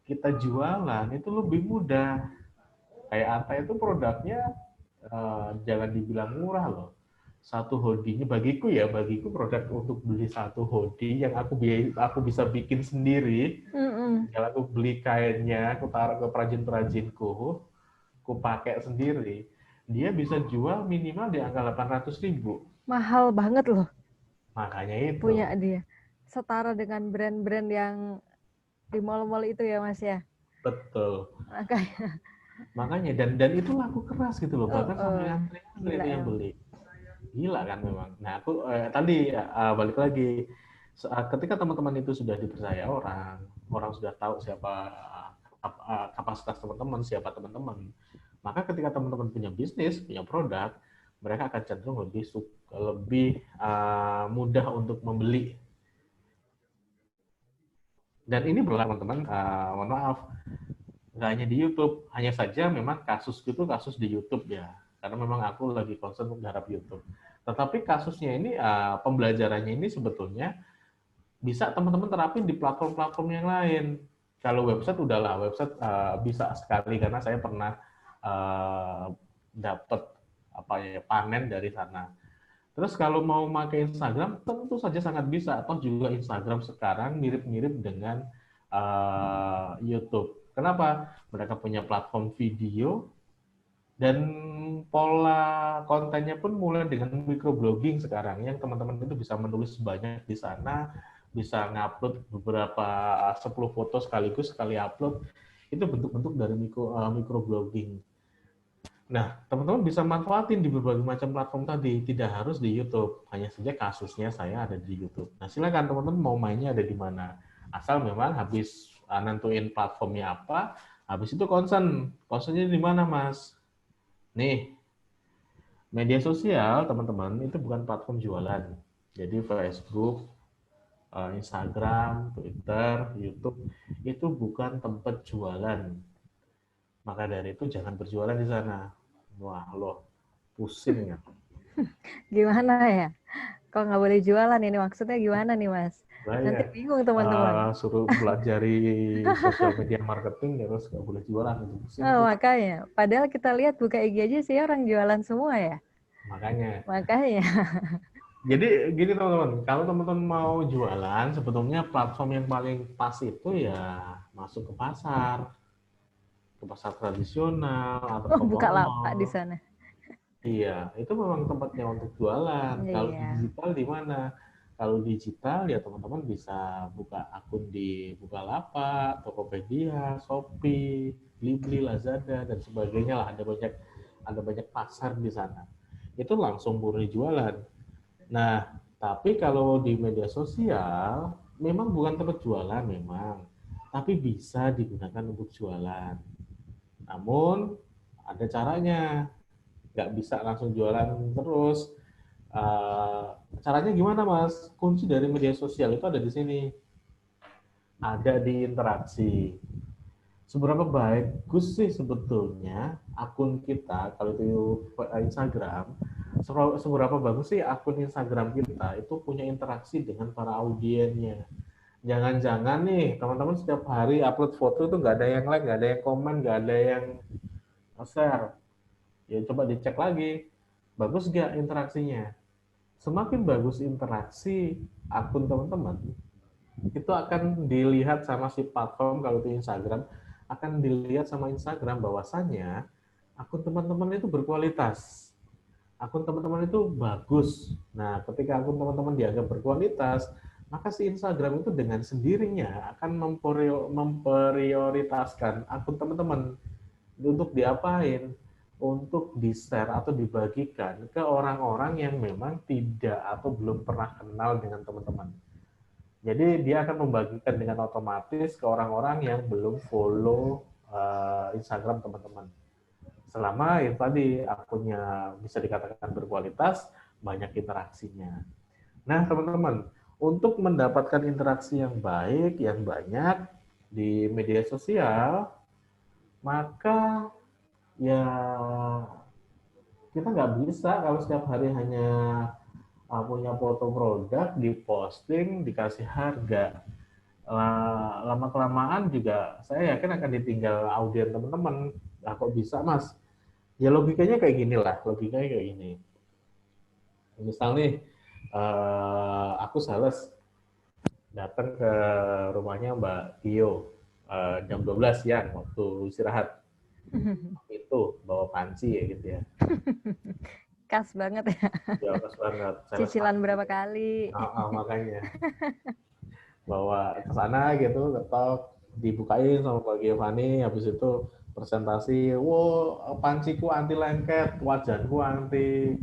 kita jualan itu lebih mudah. Kayak Atta itu produknya jangan dibilang murah loh. Satu hoodie-nya bagiku produk untuk beli satu hoodie yang aku bisa bikin sendiri. Kalau aku beli kainnya, aku taruh ke perajin-perajinku, aku pakai sendiri, dia bisa jual minimal di angka 800.000. Mahal banget loh. Makanya itu. Punya dia. Setara dengan brand-brand yang di mall-mall itu ya Mas ya. Betul. Makanya dan itu laku keras gitu loh, bahkan sampai antri yang beli. Gila kan memang. Nah aku tadi balik lagi, ketika teman-teman itu sudah dipercaya orang sudah tahu siapa kapasitas teman-teman, siapa teman-teman, maka ketika teman-teman punya bisnis, punya produk, mereka akan cenderung lebih mudah untuk membeli. Dan ini berlaku teman-teman, mohon maaf, nggak hanya di YouTube, hanya saja memang kasus di YouTube ya, karena memang aku lagi concern menggarap YouTube. Tetapi kasusnya ini, pembelajarannya ini sebetulnya bisa teman-teman terapin di platform-platform yang lain. Kalau website udahlah, website bisa sekali karena saya pernah dapat panen dari sana. Terus kalau mau pakai Instagram, tentu saja sangat bisa. Atau juga Instagram sekarang mirip-mirip dengan YouTube. Kenapa? Mereka punya platform video, dan pola kontennya pun mulai dengan microblogging sekarang, yang teman-teman itu bisa menulis banyak di sana, bisa ngupload beberapa 10 foto sekaligus sekali upload. Itu bentuk-bentuk dari microblogging. Nah, teman-teman bisa manfaatin di berbagai macam platform tadi, tidak harus di YouTube. Hanya saja kasusnya saya ada di YouTube. Nah, silakan teman-teman mau mainnya ada di mana. Asal memang habis nentuin platformnya apa, habis itu concernnya di mana, Mas? Nih, media sosial teman-teman itu bukan platform jualan. Jadi Facebook, Instagram, Twitter, YouTube itu bukan tempat jualan. Maka dari itu jangan berjualan di sana. Wah loh, pusing ya. Gimana ya? Kok nggak boleh jualan ini, maksudnya gimana nih Mas? Nanti Bahaya. bingung teman-teman. Suruh pelajari sosial media marketing terus nggak boleh jualan itu pusing Oh, tuh. makanya. Padahal kita lihat buka IG aja sih orang jualan semua ya. Makanya. Makanya. Jadi gini teman-teman, kalau teman-teman mau jualan, sebetulnya platform yang paling pas itu ya masuk ke pasar tradisional atau Oh, ke buka lapak di mall. sana. Iya, itu memang tempatnya untuk jualan. Kalau Iya. digital di mana? Kalau digital ya teman-teman bisa buka akun di Bukalapak, Tokopedia, Shopee, Blibli, Lazada dan sebagainya lah. Ada banyak pasar di sana. Itu langsung murni jualan. Nah, tapi kalau di media sosial memang bukan tempat jualan memang, tapi bisa digunakan untuk jualan. Namun ada caranya, nggak bisa langsung jualan terus. Eh, Caranya gimana, Mas? Kunci dari media sosial itu ada di sini, ada di interaksi. Seberapa bagus sih sebetulnya akun kita kalau itu Instagram? Seberapa bagus sih akun Instagram kita itu punya interaksi dengan para audiennya? Jangan-jangan nih teman-teman setiap hari upload foto itu nggak ada yang like, nggak ada yang komen, nggak ada yang share. Ya coba dicek lagi, bagus nggak interaksinya? Semakin bagus interaksi akun teman-teman, itu akan dilihat sama si platform, kalau itu Instagram, akan dilihat sama Instagram bahwasannya akun teman-teman itu berkualitas. Akun teman-teman itu bagus. Nah, ketika akun teman-teman dianggap berkualitas, maka si Instagram itu dengan sendirinya akan memprioritaskan akun teman-teman untuk diapain? Untuk di-share atau dibagikan ke orang-orang yang memang tidak atau belum pernah kenal dengan teman-teman. Jadi dia akan membagikan dengan otomatis ke orang-orang yang belum follow Instagram teman-teman. Selama itu tadi akunnya bisa dikatakan berkualitas, banyak interaksinya. Nah, teman-teman, untuk mendapatkan interaksi yang baik, yang banyak di media sosial, maka ya kita nggak bisa kalau setiap hari hanya punya foto produk, diposting, dikasih harga. Lama kelamaan juga saya yakin akan ditinggal audiens teman-teman. Nah, kok bisa, Mas? Ya logikanya kayak gini lah, logikanya kayak gini. Misal nih, aku sales datang ke rumahnya Mbak Tio jam 12 siang waktu istirahat. Itu bawa panci ya gitu ya. Kas banget ya. Ya pas banget. Cicilan berapa kali. Makanya. Bawa ke sana gitu, ketok, dibukain sama Mbak Giovanni, habis itu presentasi, wow, panciku anti lengket, wajanku anti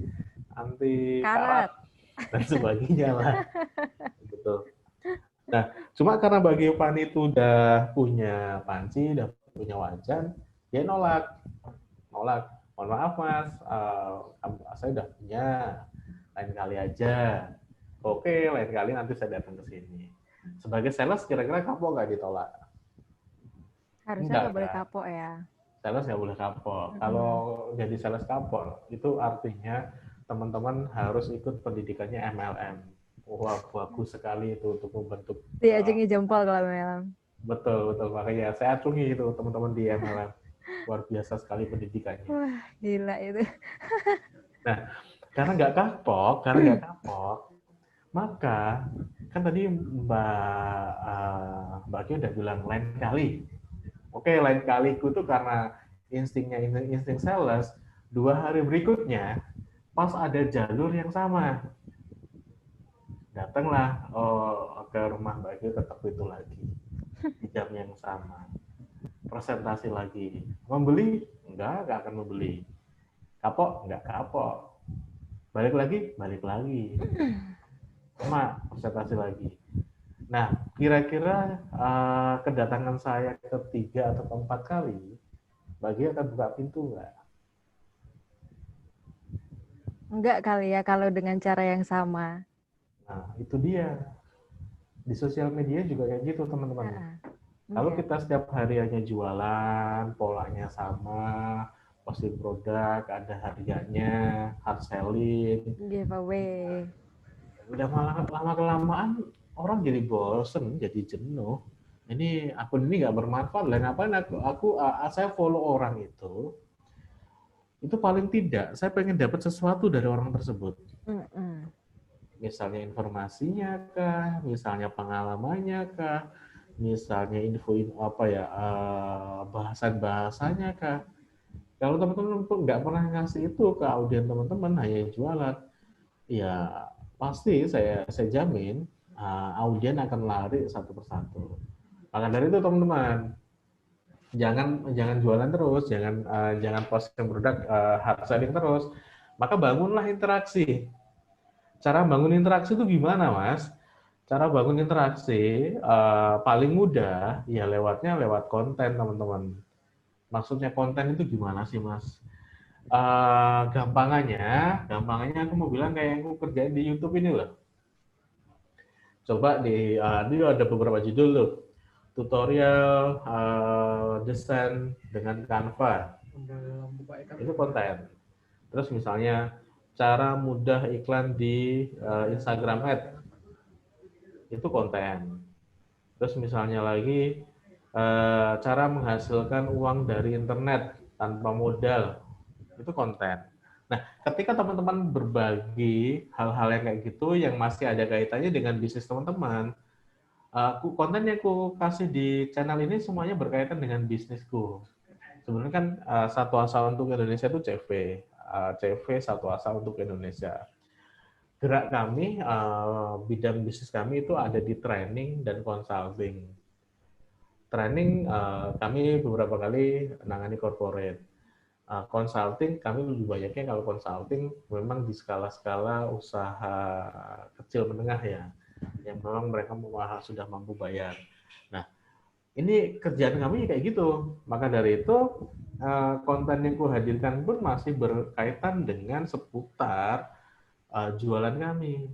karat, Karat. dan sebagainya lah. Gitu. Nah, cuma karena Mbak Giovanni itu udah punya panci, udah punya wajan, dia nolak. Mohon maaf Mas, saya udah punya, lain kali aja. Oke, lain kali nanti saya datang ke sini. Sebagai sales, kira-kira kapok nggak ditolak? Harusnya nggak Enggak, boleh kan? kapok ya. Sales nggak boleh kapok. Kalau jadi sales kapok, itu artinya teman-teman harus ikut pendidikannya MLM. Wah, bagus sekali itu untuk membentuk. Diacungi jempol kalau memang. Betul. Makanya saya acungi itu teman-teman di MLM. Luar biasa sekali pendidikannya. Wah, gila itu. Nah, karena nggak kapok, maka kan tadi Mbak Kyo udah bilang lain kali. Oke, lain kaliku tuh karena insting sales, 2 hari berikutnya pas ada jalur yang sama, datanglah ke rumah Mbak Kyo tetap itu lagi di jam yang sama, presentasi lagi. Membeli? Enggak akan membeli. Kapok? Enggak kapok. Balik lagi. Sama presentasi lagi. Nah, kira-kira kedatangan saya ketiga atau keempat kali, bagi akan buka pintu nggak? Enggak kali ya kalau dengan cara yang sama. Nah, itu dia. Di sosial media juga kayak gitu, teman-teman. Kalau kita setiap hari hanya jualan, polanya sama, posting produk, ada harganya, hard selling, giveaway. udah malah lama-kelamaan orang jadi bosen, jadi jenuh. Ini akun ini nggak bermanfaat lah. Ngapain saya follow orang itu paling tidak saya pengen dapat sesuatu dari orang tersebut. Misalnya informasinya kah, misalnya pengalamannya kah, misalnya info apa ya, bahasan-bahasanya kah. Kalau teman-teman pun nggak pernah ngasih itu ke audiens teman-teman, hanya jualan, ya pasti saya jamin audiens akan lari satu persatu. Maka dari itu teman-teman, jangan jualan terus, jangan posting produk hard selling terus. Maka bangunlah interaksi. Cara bangun interaksi itu gimana, Mas? Cara bangun interaksi paling mudah ya lewat konten, teman-teman. Maksudnya konten itu gimana sih, Mas? Gampangannya aku mau bilang kayak yang aku kerjain di YouTube ini loh. Coba ini ada beberapa judul loh. Tutorial desain dengan Canva. Itu konten. Terus misalnya cara mudah iklan di Instagram Ads. Itu konten. Terus misalnya lagi cara menghasilkan uang dari internet tanpa modal. Itu konten. Nah, ketika teman-teman berbagi hal-hal yang kayak gitu yang masih ada kaitannya dengan bisnis teman-teman, konten yang aku kasih di channel ini semuanya berkaitan dengan bisnisku. Sebenarnya kan Satu Asa untuk Indonesia itu CV Satu Asa untuk Indonesia. Gerak kami, bidang bisnis kami itu ada di training dan consulting. Training kami beberapa kali menangani corporate. Consulting kami lebih banyaknya kalau consulting memang di skala-skala usaha kecil menengah ya, yang memang mereka sudah mampu bayar. Nah, ini kerjaan kami kayak gitu. Maka dari itu konten yang kuhadirkan pun masih berkaitan dengan seputar jualan kami.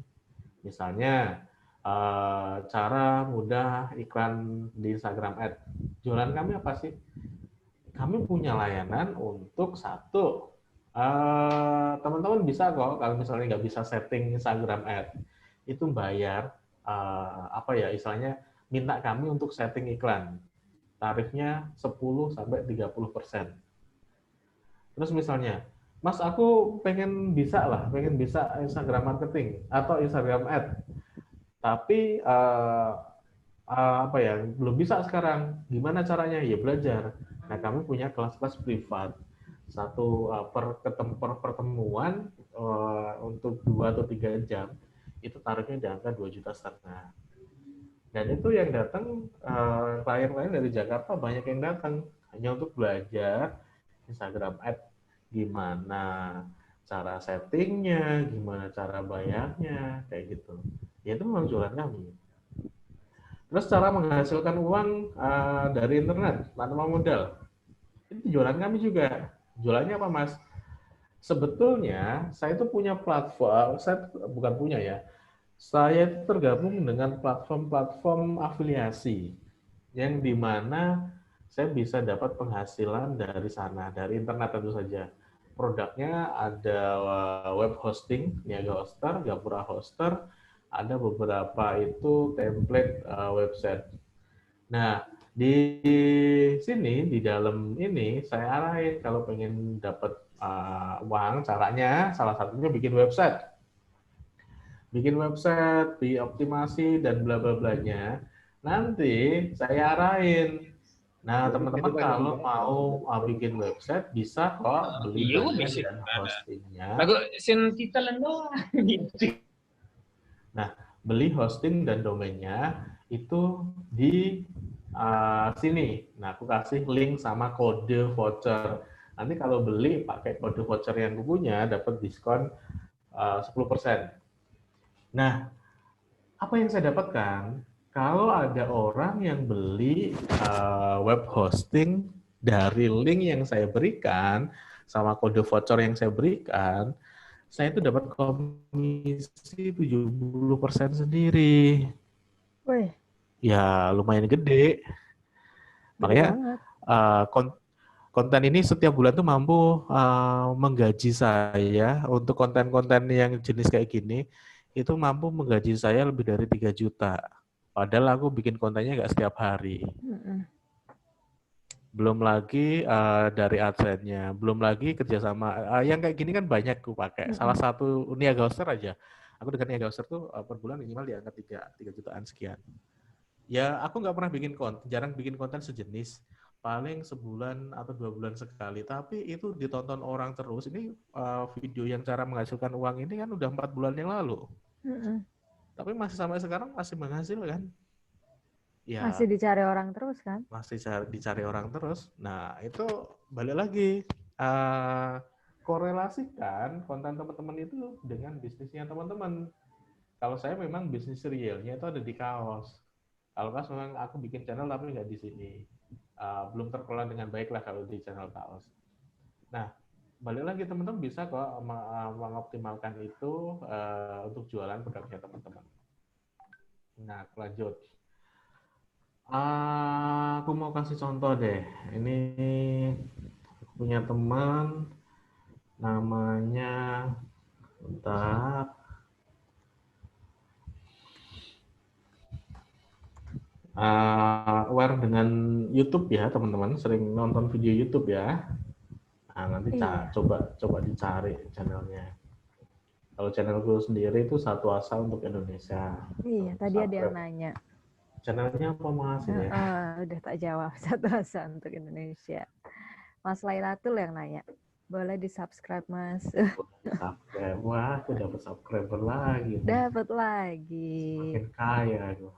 Misalnya cara mudah iklan di Instagram Ads. Jualan kami apa sih? Kami punya layanan untuk satu, teman-teman bisa kok kalau misalnya nggak bisa setting Instagram Ads, itu bayar istilahnya minta kami untuk setting iklan. Tarifnya 10-30%. Terus misalnya, Mas aku pengen bisa Instagram marketing atau Instagram Ads, tapi belum bisa sekarang. Gimana caranya? Ya belajar. Nah, kami punya kelas-kelas privat. Satu pertemuan untuk 2 atau 3 jam, itu tarifnya di angka 2,5 juta. Dan itu yang datang, klien-klien dari Jakarta banyak yang datang hanya untuk belajar Instagram Ads. Gimana cara settingnya, gimana cara bayarnya, kayak gitu. Ya itu memang jualan kami. Terus cara menghasilkan uang dari internet tanpa modal, itu jualan kami juga. Jualannya apa, Mas? Sebetulnya saya itu punya platform, saya bukan punya ya, saya itu tergabung dengan platform-platform afiliasi yang dimana saya bisa dapat penghasilan dari sana, dari internet tentu saja. Produknya ada web hosting, Niaga Hoster, Gapura Hoster, ada beberapa itu template website. Nah, di sini, di dalam ini, saya arahin kalau pengen dapat uang, caranya salah satunya bikin website. Bikin website, dioptimasi, dan bla bla blanya. Nanti saya arahin. Nah, teman-teman kalau mau bikin website, bisa kok beli domain dan hostingnya. Nah, beli hosting dan domainnya itu di sini. Nah, aku kasih link sama kode voucher. Nanti kalau beli pakai kode voucher yang aku punya, dapat diskon 10%. Nah, apa yang saya dapatkan? Kalau ada orang yang beli web hosting dari link yang saya berikan, sama kode voucher yang saya berikan, saya itu dapat komisi 70% sendiri. Wih. Ya, lumayan gede. Makanya konten ini setiap bulan tuh mampu menggaji saya untuk konten-konten yang jenis kayak gini itu mampu menggaji saya lebih dari 3 juta. Padahal aku bikin kontennya nggak setiap hari. Belum lagi dari adsense-nya, belum lagi kerjasama. Yang kayak gini kan banyak aku pakai. Salah satu Niaga Hoster aja. Aku dengan Niaga Hoster tuh per bulan minimal di angka 3 jutaan sekian. Ya aku nggak pernah bikin konten, jarang bikin konten sejenis. Paling sebulan atau 2 bulan sekali. Tapi itu ditonton orang terus. Ini video yang cara menghasilkan uang ini kan udah 4 bulan yang lalu. Tapi masih sampai sekarang masih menghasilkan. Ya, Masih dicari orang terus kan? Masih dicari orang terus. Nah, itu balik lagi. Korelasikan konten teman-teman itu dengan bisnisnya teman-teman. Kalau saya memang bisnis realnya itu ada di kaos. Kalau kaos memang aku bikin channel tapi nggak di sini. Belum terkelola dengan baik lah kalau di channel kaos. Nah, balik lagi teman-teman bisa kok mengoptimalkan itu untuk jualan produknya teman-teman. Nah, lanjut. Aku mau kasih contoh deh. Ini aku punya teman namanya bentar. Aware dengan YouTube ya teman-teman, sering nonton video YouTube ya. Nah, nanti coba dicari channelnya. Kalau channelku sendiri itu Satu Asa untuk Indonesia. Iya, tadi ada yang nanya. Channelnya apa Mas? Udah tak jawab. Satu Asa untuk Indonesia. Mas Lailatul yang nanya. Boleh di-subscribe, Mas. Subscribe. Wah, aku dapat subscriber lagi. Dapat lagi. Makin kaya aku.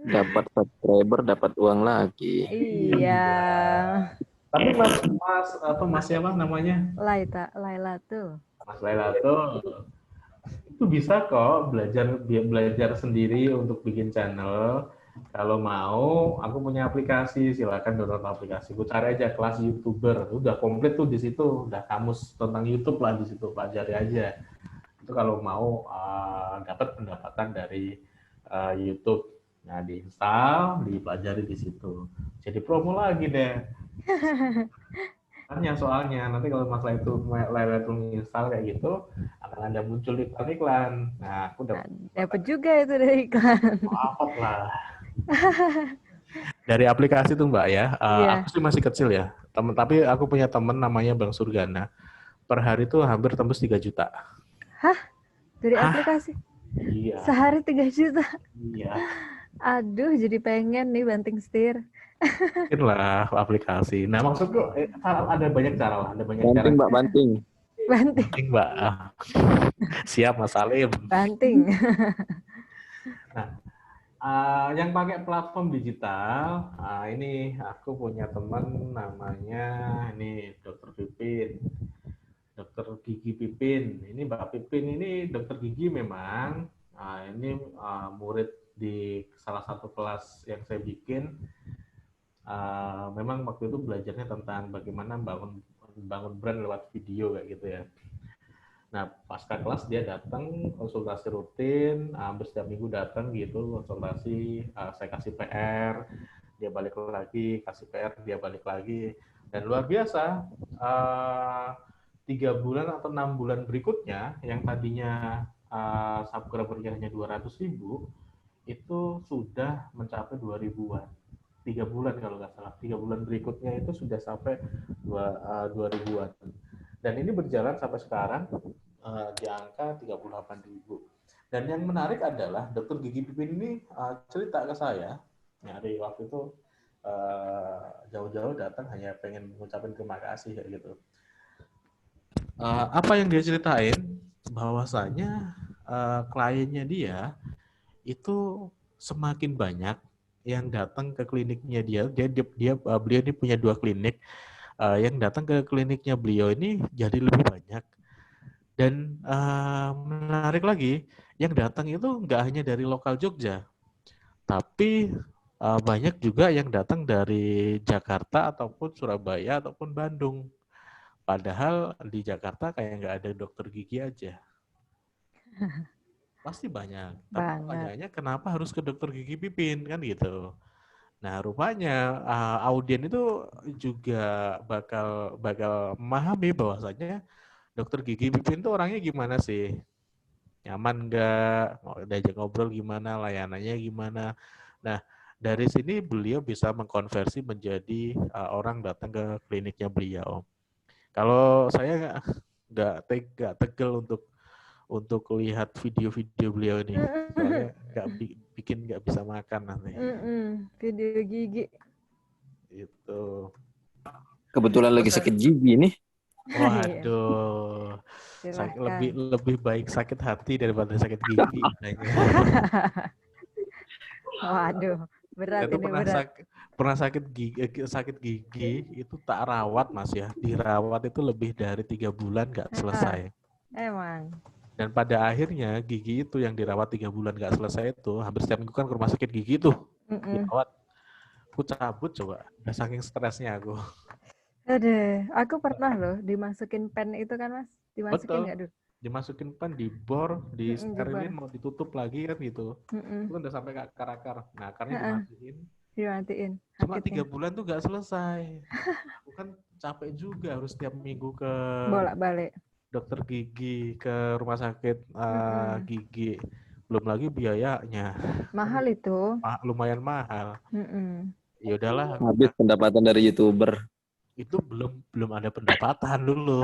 Dapat subscriber, dapat uang lagi. Iya. Tapi Mas siapa namanya? Lailatul. Mas Lailatul. Itu bisa kok belajar sendiri untuk bikin channel. Kalau mau, aku punya aplikasi, silakan download aplikasi. Ku cari aja kelas YouTuber, udah komplit tuh di situ, udah kamus tentang YouTube lah di situ, pelajari aja. Itu kalau mau dapat pendapatan dari YouTube. Nah, diinstal, dipelajari di situ. Jadi promo lagi deh. Soalnya nanti kalau Mas Lailatul menginstal kayak gitu, akan ada muncul iklan. Nah, aku dapat juga itu dari iklan. Maaf lah. Dari aplikasi tuh Mbak ya. Aku sih masih kecil ya. Tapi aku punya temen namanya Bang Surgana. Per hari tuh hampir tembus 3 juta. Hah? Dari aplikasi? Iya. Sehari 3 juta? Iya. Aduh, jadi pengen nih banting setir. Mungkin lah aplikasi. Nah, maksudku ada banyak cara lah. Ada banyak Banting, cara. Mbak, banting. Banting, Mbak. Siap, Mas Salim. Banting. Nah, yang pakai platform digital, ini aku punya teman namanya ini Dr. Pipin, Dr. Gigi Pipin. Ini Mbak Pipin ini dokter gigi memang. Ini murid di salah satu kelas yang saya bikin. Memang waktu itu belajarnya tentang bagaimana bangun brand lewat video kayak gitu ya. Nah, pasca kelas dia datang konsultasi rutin, hampir setiap minggu datang gitu konsultasi, saya kasih PR, dia balik lagi, kasih PR, dia balik lagi, dan luar biasa 3 bulan atau 6 bulan berikutnya yang tadinya subscribernya hanya 200.000 itu sudah mencapai 2.000-an. 3 bulan kalau nggak salah, 3 bulan berikutnya itu sudah sampai 2.000-an. Dan ini berjalan sampai sekarang di angka 38.000. Dan yang menarik adalah Dr. Gigi Pipin ini cerita ke saya, nyari waktu itu jauh-jauh datang hanya pengen mengucapkan terima kasih kayak gitu. Apa yang dia ceritain bahwasanya kliennya dia itu semakin banyak yang datang ke kliniknya beliau ini punya 2 klinik. Yang datang ke kliniknya beliau ini jadi lebih banyak. Dan menarik lagi, yang datang itu nggak hanya dari lokal Jogja, tapi banyak juga yang datang dari Jakarta ataupun Surabaya ataupun Bandung. Padahal di Jakarta kayak nggak ada dokter gigi aja. Pasti banyak. Tapi pertanyaannya kenapa harus ke dokter gigi Pipin kan gitu. Nah, rupanya audien itu juga bakal memahami bahwasanya dokter gigi Pipin itu orangnya gimana sih. nyaman nggak, mau diajak ngobrol gimana, layanannya gimana. Nah, dari sini beliau bisa mengkonversi menjadi orang datang ke kliniknya beliau. Kalau saya nggak tegel untuk lihat video-video beliau ini, soalnya bikin nggak bisa makan nanti. Video gigi. Itu. Kebetulan lagi sakit gigi nih. Waduh, lebih baik sakit hati daripada sakit gigi. Waduh, berat Itu ini berat. pernah sakit gigi itu tak rawat Mas ya, dirawat itu lebih dari 3 bulan nggak selesai. Emang. Dan pada akhirnya gigi itu yang dirawat 3 bulan nggak selesai itu, hampir setiap minggu kan ke rumah sakit gigi tuh dirawat. Aku cabut coba, udah saking stresnya aku. Aduh, aku pernah loh dimasukin pen itu kan Mas, dimasukin nggak dulu? Dimasukin pen, dibor, disterilin, mau ditutup lagi kan gitu. Itu udah sampai ke akar-akar. Nah, akarnya dimatiin. Cuma 3 bulan tuh nggak selesai. Aku kan capek juga harus tiap minggu ke bolak-balik dokter gigi, ke rumah sakit gigi. Belum lagi biayanya. Mahal itu. Lumayan mahal. Ya udahlah. Habis pendapatan dari YouTuber. Itu belum ada pendapatan dulu.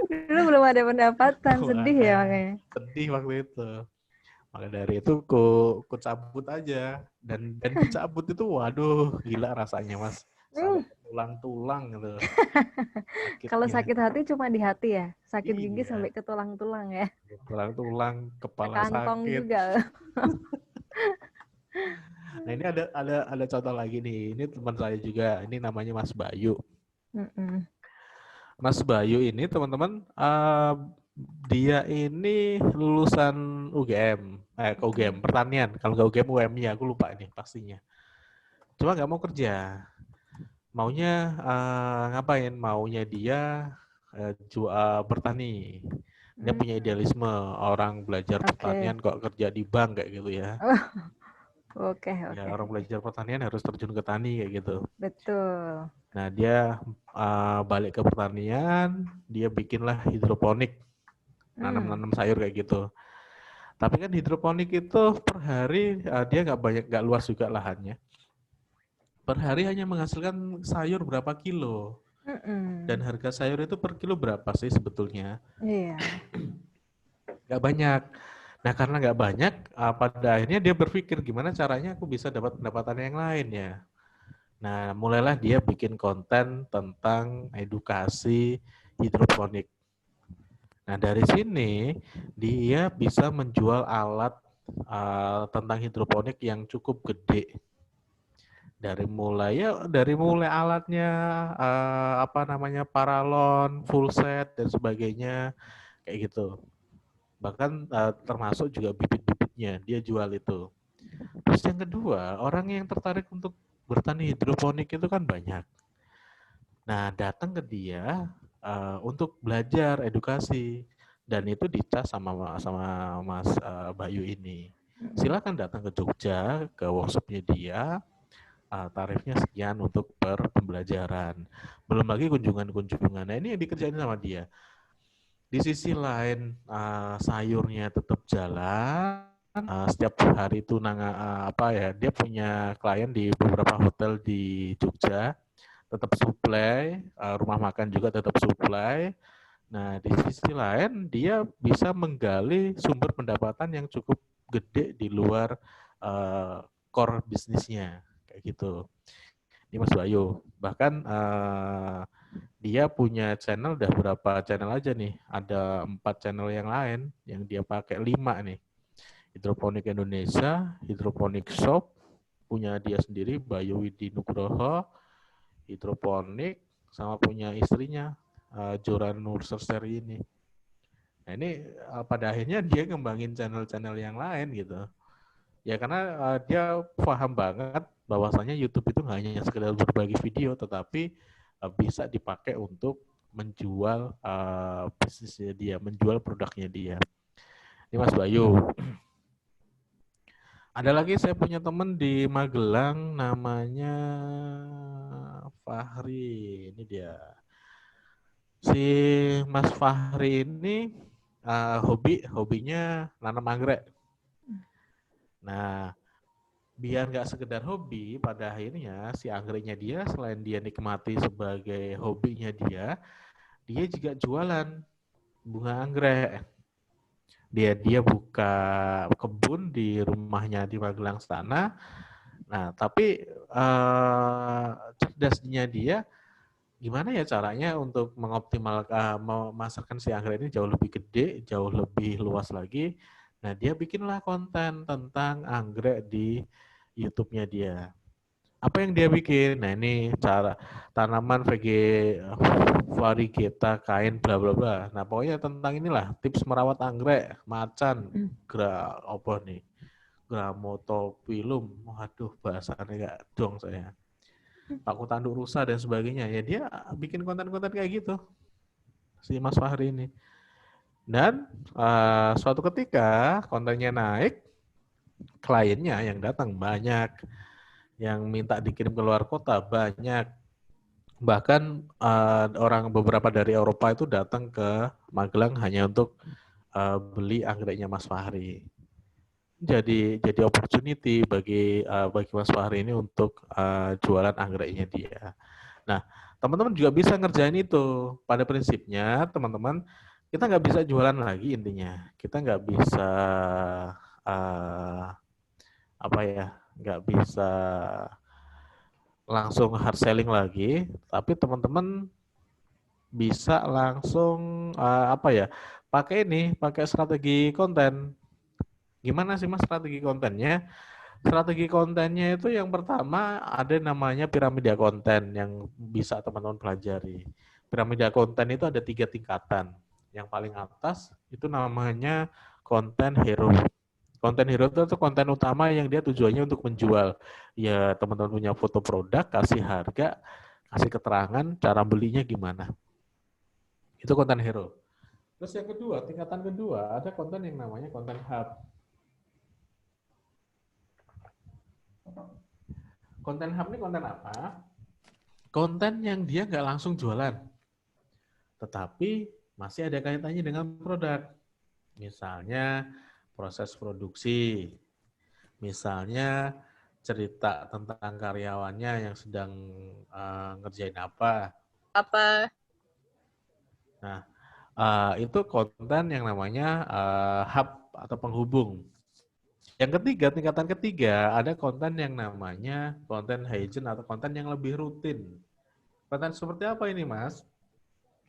Dulu belum ada pendapatan, sedih ya makanya. Sedih waktu itu. Maka dari itu ku cabut aja dan dicabut itu waduh gila rasanya Mas. Sampai tulang-tulang gitu. Kalau sakit hati cuma di hati ya, sakit gigi sampai ke tulang-tulang ya. Tulang-tulang, kepala kantong sakit. Juga. Nah ini ada contoh lagi nih. Ini teman saya juga. Ini namanya Mas Bayu. Mas Bayu ini teman-teman dia ini lulusan UGM, UGM pertanian. Kalau nggak UGM UMI aku lupa ini pastinya. Cuma nggak mau kerja. Maunya ngapain? Maunya dia bertani. Dia punya idealisme orang belajar pertanian kok kerja di bank kayak gitu ya. Oke. Ya, orang belajar pertanian harus terjun ke tani kayak gitu. Betul. Nah, dia balik ke pertanian, dia bikinlah hidroponik, nanam-nanam sayur kayak gitu. Tapi kan hidroponik itu per hari dia nggak luas juga lahannya. Per hari hanya menghasilkan sayur berapa kilo. Dan harga sayur itu per kilo berapa sih sebetulnya? Iya. Nggak banyak. Nah, karena nggak banyak, pada akhirnya dia berpikir gimana caranya aku bisa dapat pendapatan yang lain ya. Nah, mulailah dia bikin konten tentang edukasi hidroponik. Nah, dari sini dia bisa menjual alat tentang hidroponik yang cukup gede. Dari mulai alatnya paralon, full set dan sebagainya kayak gitu. Bahkan termasuk juga bibit-bibitnya dia jual itu. Terus yang kedua, orang yang tertarik untuk bertani hidroponik itu kan banyak. Nah, datang ke dia untuk belajar edukasi dan itu dicas sama Mas Bayu ini. Silakan datang ke Jogja ke workshopnya dia. Tarifnya sekian untuk per pembelajaran. Belum lagi kunjungan-kunjungan. Nah, ini yang dikerjain sama dia. Di sisi lain sayurnya tetap jalan. Setiap hari itu dia punya klien di beberapa hotel di Jogja, tetap supply, rumah makan juga tetap supply. Nah, di sisi lain dia bisa menggali sumber pendapatan yang cukup gede di luar core bisnisnya kayak gitu. Ini Mas Bayu. Bahkan dia punya channel, udah berapa channel aja nih? Ada 4 channel yang lain yang dia pakai, 5 nih. Hidroponik Indonesia, Hidroponik Shop, punya dia sendiri, Bayu Widi Nugroho, hidroponik, sama punya istrinya, Joran Nurseri ini. Nah ini pada akhirnya dia ngembangin channel-channel yang lain gitu. Ya karena dia paham banget bahwasanya YouTube itu nggak hanya sekedar berbagi video, tetapi bisa dipakai untuk menjual bisnisnya dia, menjual produknya dia. Ini Mas Bayu. Ada lagi saya punya teman di Magelang namanya Fahri. Ini dia. Si Mas Fahri ini hobinya nanam anggrek. Nah, biar nggak sekedar hobi, pada akhirnya si anggreknya dia selain dia nikmati sebagai hobinya dia juga jualan bunga anggrek. Dia buka kebun di rumahnya di Magelang sana. Nah, tapi cerdasnya dia gimana ya caranya untuk mengoptimalkan memasarkan si anggrek ini jauh lebih gede, jauh lebih luas lagi. Nah, dia bikinlah konten tentang anggrek di YouTube-nya dia. Apa yang dia bikin? Nah, ini cara tanaman varigata kain bla bla bla. Nah, pokoknya tentang inilah tips merawat anggrek, macan, apa nih? Gramotophyllum. Waduh, bahasanya enggak dong saya. Paku tanduk rusa dan sebagainya. Ya dia bikin konten-konten kayak gitu. Si Mas Fahri ini. Dan suatu ketika kontennya naik, kliennya yang datang banyak, yang minta dikirim ke luar kota banyak. Bahkan beberapa dari Eropa itu datang ke Magelang hanya untuk beli anggreknya Mas Fahri. Jadi opportunity bagi Mas Fahri ini untuk jualan anggreknya dia. Nah, teman-teman juga bisa ngerjain itu. Pada prinsipnya, teman-teman, kita nggak bisa jualan lagi intinya. Kita nggak bisa nggak bisa langsung hard selling lagi, tapi teman-teman bisa langsung pakai strategi konten. Gimana sih Mas strategi kontennya? Strategi kontennya itu yang pertama ada namanya piramida konten yang bisa teman-teman pelajari. Piramida konten itu ada 3 tingkatan. Yang paling atas itu namanya konten hero. Konten hero itu konten utama yang dia tujuannya untuk menjual. Ya teman-teman punya foto produk, kasih harga, kasih keterangan, cara belinya gimana. Itu konten hero. Terus yang kedua, tingkatan kedua ada konten yang namanya konten hub. Konten hub ini konten apa? Konten yang dia nggak langsung jualan, tetapi masih ada kaitannya dengan produk. Misalnya proses produksi, misalnya cerita tentang karyawannya yang sedang ngerjain apa. Nah, itu konten yang namanya hub atau penghubung. Yang ketiga, tingkatan ketiga, ada konten yang namanya konten hygiene atau konten yang lebih rutin. Konten seperti apa ini, Mas?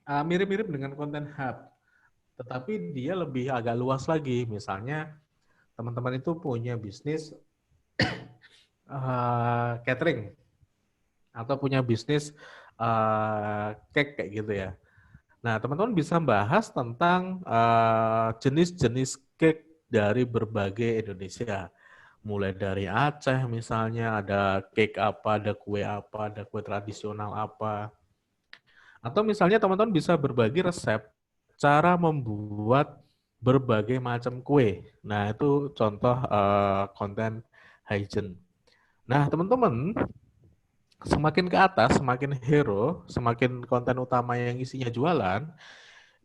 Mirip-mirip dengan konten hub, tetapi dia lebih agak luas lagi. Misalnya, teman-teman itu punya bisnis catering, atau punya bisnis cake kayak gitu ya. Nah, teman-teman bisa bahas tentang jenis-jenis cake dari berbagai Indonesia. Mulai dari Aceh misalnya, ada cake apa, ada kue tradisional apa. Atau misalnya teman-teman bisa berbagi resep cara membuat berbagai macam kue. Nah, itu contoh konten hygiene. Nah, teman-teman, semakin ke atas, semakin hero, semakin konten utama yang isinya jualan,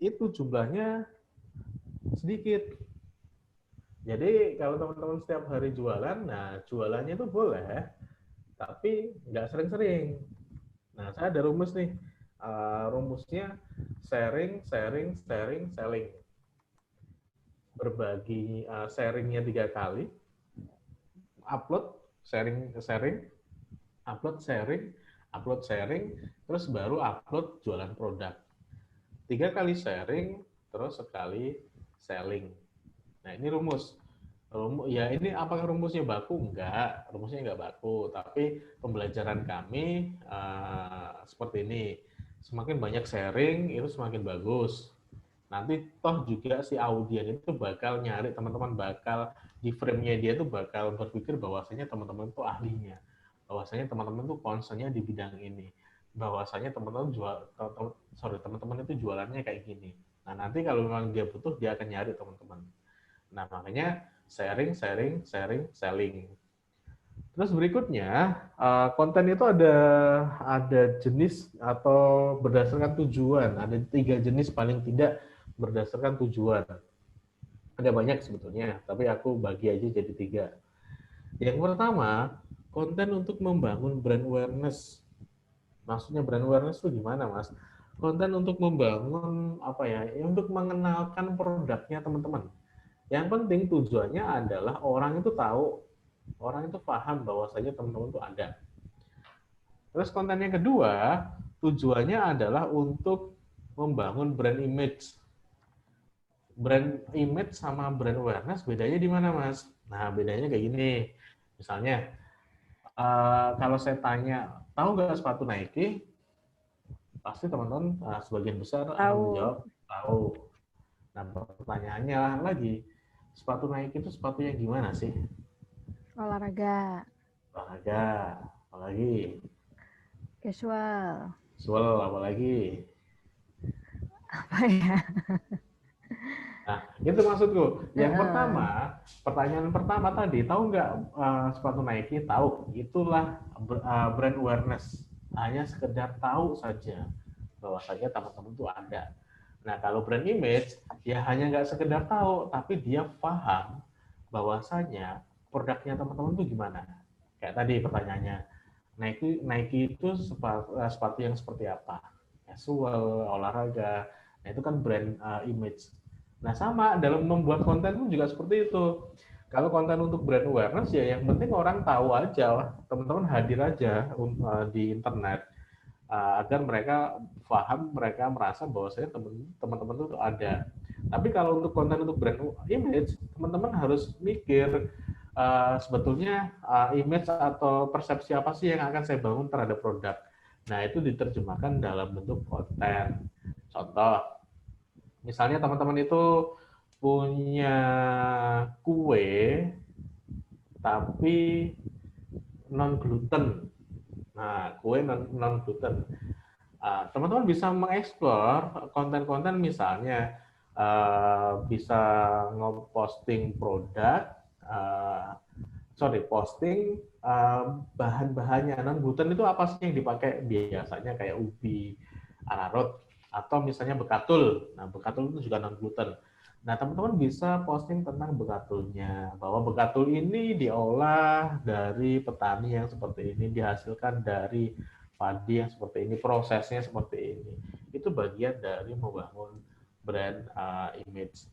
itu jumlahnya sedikit. Jadi kalau teman-teman setiap hari jualan, nah jualannya itu boleh, tapi nggak sering-sering. Nah, saya ada rumus nih. Rumusnya sharing, selling. Berbagi sharingnya 3 kali, upload, sharing, upload, sharing, terus baru upload jualan produk. 3 kali sharing, terus sekali selling. Nah, ini rumus. Ya, ini apakah rumusnya baku? Enggak, rumusnya enggak baku. Tapi pembelajaran kami seperti ini. Semakin banyak sharing, itu semakin bagus. Nanti toh juga si audien itu bakal nyari, teman-teman bakal di frame-nya dia tuh bakal berpikir bahwasanya teman-teman itu ahlinya. Bahwasanya teman-teman tuh concern-nya di bidang ini. Bahwasanya teman-teman teman-teman itu jualannya kayak gini. Nah, nanti kalau memang dia butuh, dia akan nyari teman-teman. Nah, makanya sharing, selling. Terus berikutnya, konten itu ada jenis atau berdasarkan tujuan. Ada 3 jenis paling tidak berdasarkan tujuan. Ada banyak sebetulnya, tapi aku bagi aja jadi 3. Yang pertama, konten untuk membangun brand awareness. Maksudnya brand awareness itu gimana, Mas? Konten untuk membangun apa ya? Untuk mengenalkan produknya teman-teman. Yang penting tujuannya adalah orang itu tahu, orang itu paham bahwasanya teman-teman itu ada. Terus konten yang kedua, tujuannya adalah untuk membangun brand image. Brand image sama brand awareness bedanya di mana, Mas? Nah, bedanya kayak gini. Misalnya, kalau saya tanya, tahu nggak sepatu Nike? Pasti teman-teman sebagian besar akan menjawab tahu. Nah, pertanyaannya lagi, sepatu Nike itu sepatu yang gimana sih? Olahraga. Olahraga, apalagi? Casual. Casual, apalagi? Apa ya? Nah, itu maksudku. Yang pertama, pertanyaan pertama tadi, tahu nggak sepatu Nike? Tahu. Itulah brand awareness. Hanya sekedar tahu saja bahwasanya teman-teman itu ada. Nah, kalau brand image, ya hanya nggak sekedar tahu, tapi dia paham bahwasanya produknya teman-teman itu gimana. Kayak tadi pertanyaannya, Nike itu sepatu yang seperti apa? Casual, olahraga. Nah, itu kan brand image. Nah, sama dalam membuat konten pun juga seperti itu. Kalau konten untuk brand awareness ya yang penting orang tahu aja, teman-teman hadir aja di internet agar mereka paham, mereka merasa bahwa saya teman-teman itu ada. Tapi kalau untuk konten untuk brand image, teman-teman harus mikir sebetulnya image atau persepsi apa sih yang akan saya bangun terhadap produk. Nah, itu diterjemahkan dalam bentuk konten. Contoh, misalnya teman-teman itu punya kue tapi non gluten. Nah, kue non gluten. Teman-teman bisa mengeksplor konten-konten misalnya bisa ngeposting produk, posting bahan-bahannya non gluten itu apa sih yang dipakai biasanya kayak ubi, ararot, atau misalnya bekatul. Nah, bekatul itu juga non gluten. Nah, teman-teman bisa posting tentang bekatulnya, bahwa bekatul ini diolah dari petani yang seperti ini, dihasilkan dari padi yang seperti ini, prosesnya seperti ini. Itu bagian dari membangun brand image.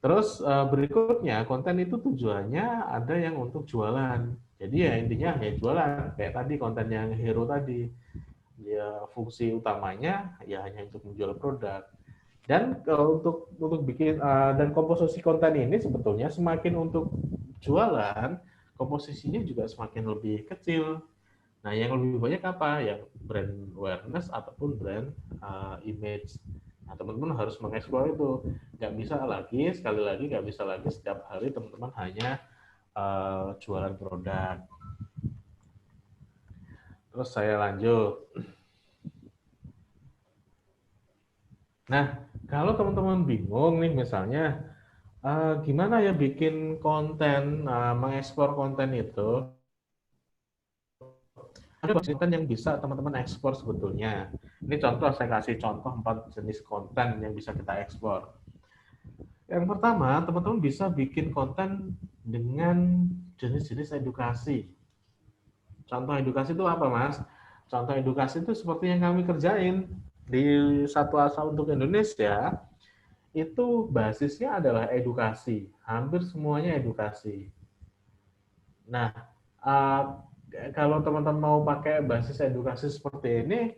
Terus berikutnya, konten itu tujuannya ada yang untuk jualan. Jadi ya intinya ya jualan. Kayak tadi konten yang hero tadi. Ya fungsi utamanya ya hanya untuk menjual produk. Dan untuk bikin dan komposisi konten ini sebetulnya semakin untuk jualan, komposisinya juga semakin lebih kecil. Nah, yang lebih banyak apa? Yang brand awareness ataupun brand image. Nah, teman-teman harus mengeksplor itu. Nggak bisa lagi setiap hari teman-teman hanya jualan produk. Terus saya lanjut. Nah, kalau teman-teman bingung nih misalnya, gimana ya bikin konten, mengeksplor konten itu, ada konten yang bisa teman-teman ekspor sebetulnya. Ini contoh, saya kasih contoh 4 jenis konten yang bisa kita ekspor. Yang pertama, teman-teman bisa bikin konten dengan jenis-jenis edukasi. Contoh edukasi itu apa, Mas? Contoh edukasi itu seperti yang kami kerjain di Satu Asa untuk Indonesia, itu basisnya adalah edukasi. Hampir semuanya edukasi. Nah, kalau teman-teman mau pakai basis edukasi seperti ini,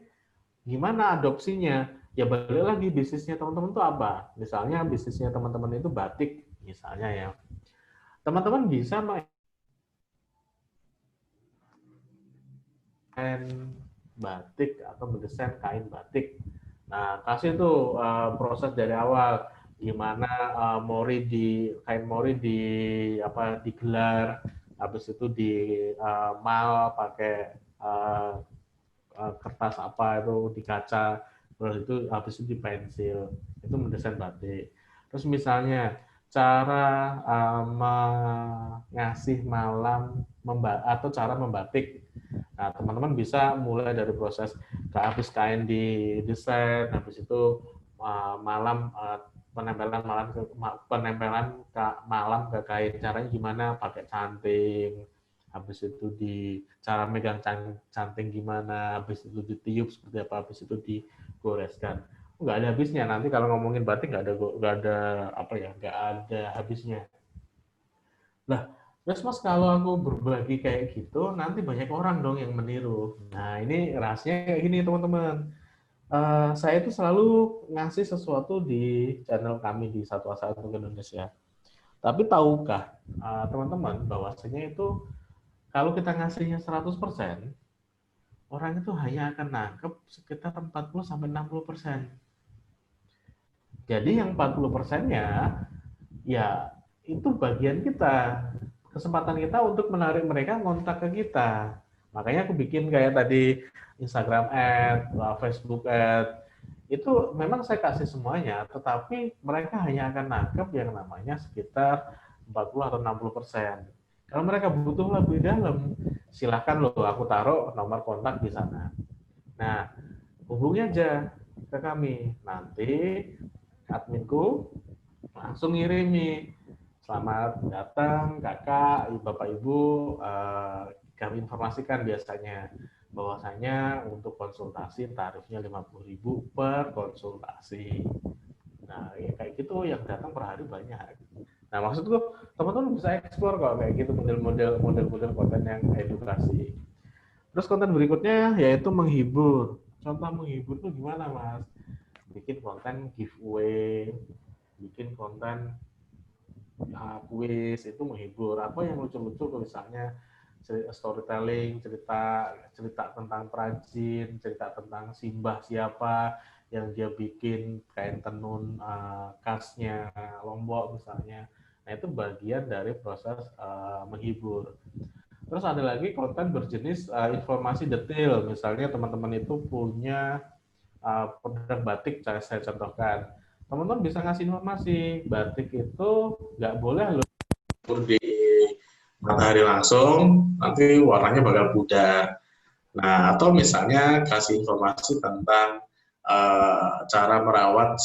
gimana adopsinya? Ya balik lagi bisnisnya teman-teman itu apa? Misalnya bisnisnya teman-teman itu batik, misalnya ya. Teman-teman bisa mendesain batik atau mendesain kain batik. Nah, kasih tuh proses dari awal, gimana kain mori digelar, habis itu di mal pakai kertas apa itu di kaca, terus itu habis itu di pensil, itu mendesain batik. Terus misalnya cara ngasih malam atau cara membatik. Nah, teman-teman bisa mulai dari proses habis kain di desain, habis itu malam malam ke kain, caranya gimana, pakai canting, habis itu cara megang canting gimana, habis itu ditiup seperti apa, habis itu digoreskan. Nggak ada habisnya. Nanti kalau ngomongin batik nggak ada habisnya. Nah, terus Mas kalau aku berbagi kayak gitu, nanti banyak orang dong yang meniru. Nah, ini rahasianya kayak gini teman-teman. Saya itu selalu ngasih sesuatu di channel kami di Satu Asa Untuk Indonesia. Tapi tahukah teman-teman bahwasanya itu kalau kita ngasihnya 100%, orang itu hanya akan nangkep sekitar 40-60%. Jadi yang 40%-nya ya itu bagian kita, kesempatan kita untuk menarik mereka kontak ke kita. Makanya aku bikin kayak tadi Instagram ad, Facebook ad, itu memang saya kasih semuanya, tetapi mereka hanya akan nangkep yang namanya sekitar 40 atau 60%. Kalau mereka butuh lebih dalam, silahkan loh aku taruh nomor kontak di sana. Nah, hubungi aja ke kami. Nanti adminku langsung ngirimi. Selamat datang kakak, bapak ibu, kami informasikan biasanya bahwasanya untuk konsultasi tarifnya 50.000 per konsultasi. Nah, ya kayak gitu yang datang per hari banyak. Nah, maksudku teman-teman bisa eksplor kok kayak gitu model-model konten yang edukasi. Terus konten berikutnya yaitu menghibur. Contoh menghibur tuh gimana, Mas? Bikin konten giveaway, bikin konten kuis, itu menghibur. Apa yang lucu-lucu misalnya storytelling, cerita tentang perajin, cerita tentang simbah siapa yang dia bikin kain tenun khasnya Lombok misalnya. Nah, itu bagian dari proses menghibur. Terus ada lagi konten berjenis informasi detail. Misalnya teman-teman itu punya produk batik, saya contohkan. Teman-teman bisa ngasih informasi, batik itu nggak boleh loh di matahari langsung, nanti warnanya bakal pudar. Nah, atau misalnya kasih informasi tentang cara merawat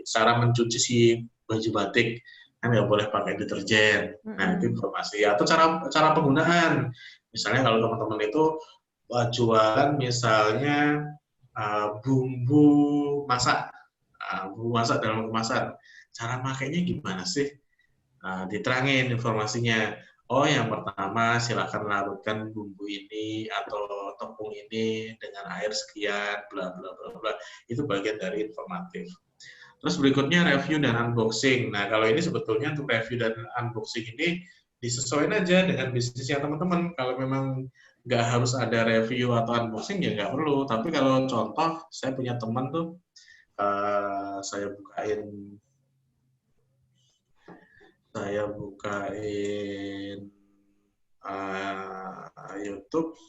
cara mencuci si baju batik, kan nggak boleh pakai deterjen. Nah, itu informasi. Atau cara penggunaan. Misalnya kalau teman-teman itu jualan misalnya bumbu masak dalam kemasan, cara makainya gimana sih? Diterangin informasinya. Oh, yang pertama silakan larutkan bumbu ini atau tepung ini dengan air sekian, bla bla bla bla. Itu bagian dari informatif. Terus berikutnya review dan unboxing. Nah, kalau ini sebetulnya untuk review dan unboxing ini disesuaikan aja dengan bisnisnya teman-teman. Kalau memang nggak harus ada review atau unboxing ya nggak perlu. Tapi kalau contoh, saya punya teman tuh, saya bukain YouTube.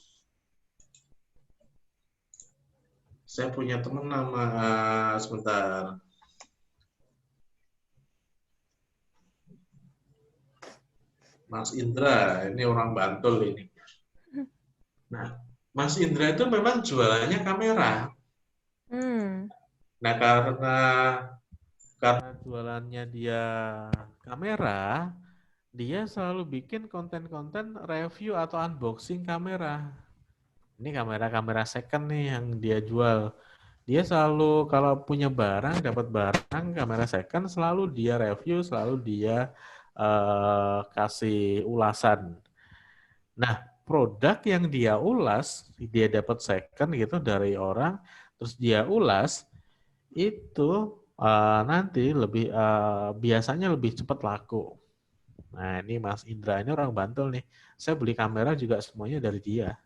Saya punya teman nama sebentar. Mas Indra, ini orang Bantul ini. Nah, Mas Indra itu memang jualannya kamera. Nah, karena jualannya dia kamera, dia selalu bikin konten-konten review atau unboxing kamera. Ini kamera second nih yang dia jual. Dia selalu kalau punya barang, dapat barang kamera second, selalu dia review, selalu dia kasih ulasan. Nah, produk yang dia ulas, dia dapat second gitu dari orang, terus dia ulas, itu nanti biasanya lebih cepat laku. Nah, ini Mas Indra ini orang Bantul nih. Saya beli kamera juga semuanya dari dia.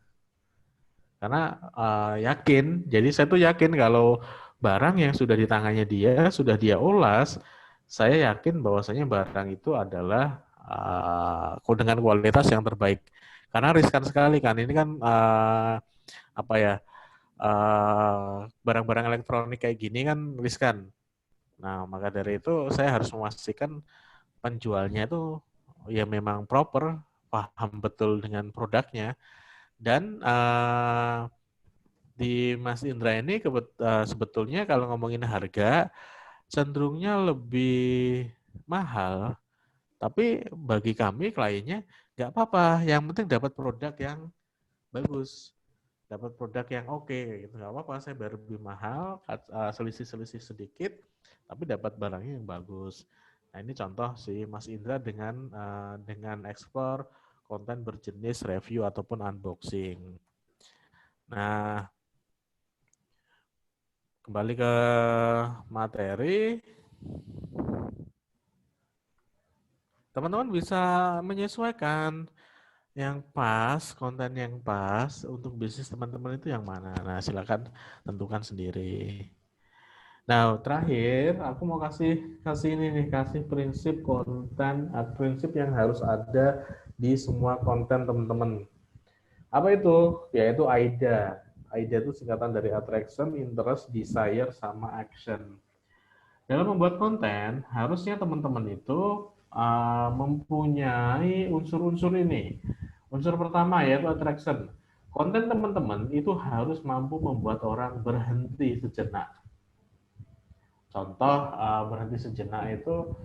Karena yakin, jadi saya tuh yakin kalau barang yang sudah di tangannya dia, sudah dia ulas, saya yakin bahwasanya barang itu adalah dengan kualitas yang terbaik. Karena riskan sekali kan, ini kan barang-barang elektronik kayak gini kan riskan. Nah, maka dari itu saya harus memastikan penjualnya itu ya memang proper, paham betul dengan produknya, dan di Mas Indra ini sebetulnya kalau ngomongin harga cenderungnya lebih mahal, tapi bagi kami kliennya nggak apa-apa, yang penting dapat produk yang bagus, dapat produk yang oke, gitu. Nggak apa-apa, saya bayar lebih mahal, selisih-selisih sedikit, tapi dapat barangnya yang bagus. Nah ini contoh si Mas Indra dengan ekspor konten berjenis review ataupun unboxing. Nah, kembali ke materi, teman-teman bisa menyesuaikan yang pas, konten yang pas untuk bisnis teman-teman itu yang mana. Nah, silakan tentukan sendiri. Nah, terakhir aku mau kasih ini nih, kasih prinsip konten, prinsip yang harus ada di semua konten teman-teman. Apa itu? Yaitu AIDA. AIDA itu singkatan dari attraction, interest, desire, sama action. Dalam membuat konten, harusnya teman-teman itu mempunyai unsur-unsur ini. Unsur pertama yaitu attraction. Konten teman-teman itu harus mampu membuat orang berhenti sejenak. Contoh berhenti sejenak itu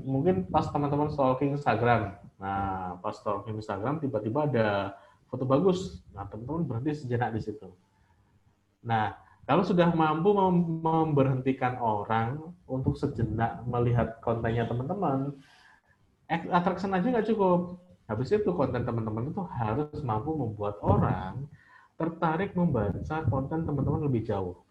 mungkin pas teman-teman stalking Instagram. Nah, pas stalking Instagram tiba-tiba ada foto bagus. Nah, teman-teman berhenti sejenak di situ. Nah, kalau sudah mampu memberhentikan orang untuk sejenak melihat kontennya teman-teman, attraction aja nggak cukup. Habis itu konten teman-teman itu harus mampu membuat orang tertarik membaca konten teman-teman lebih jauh.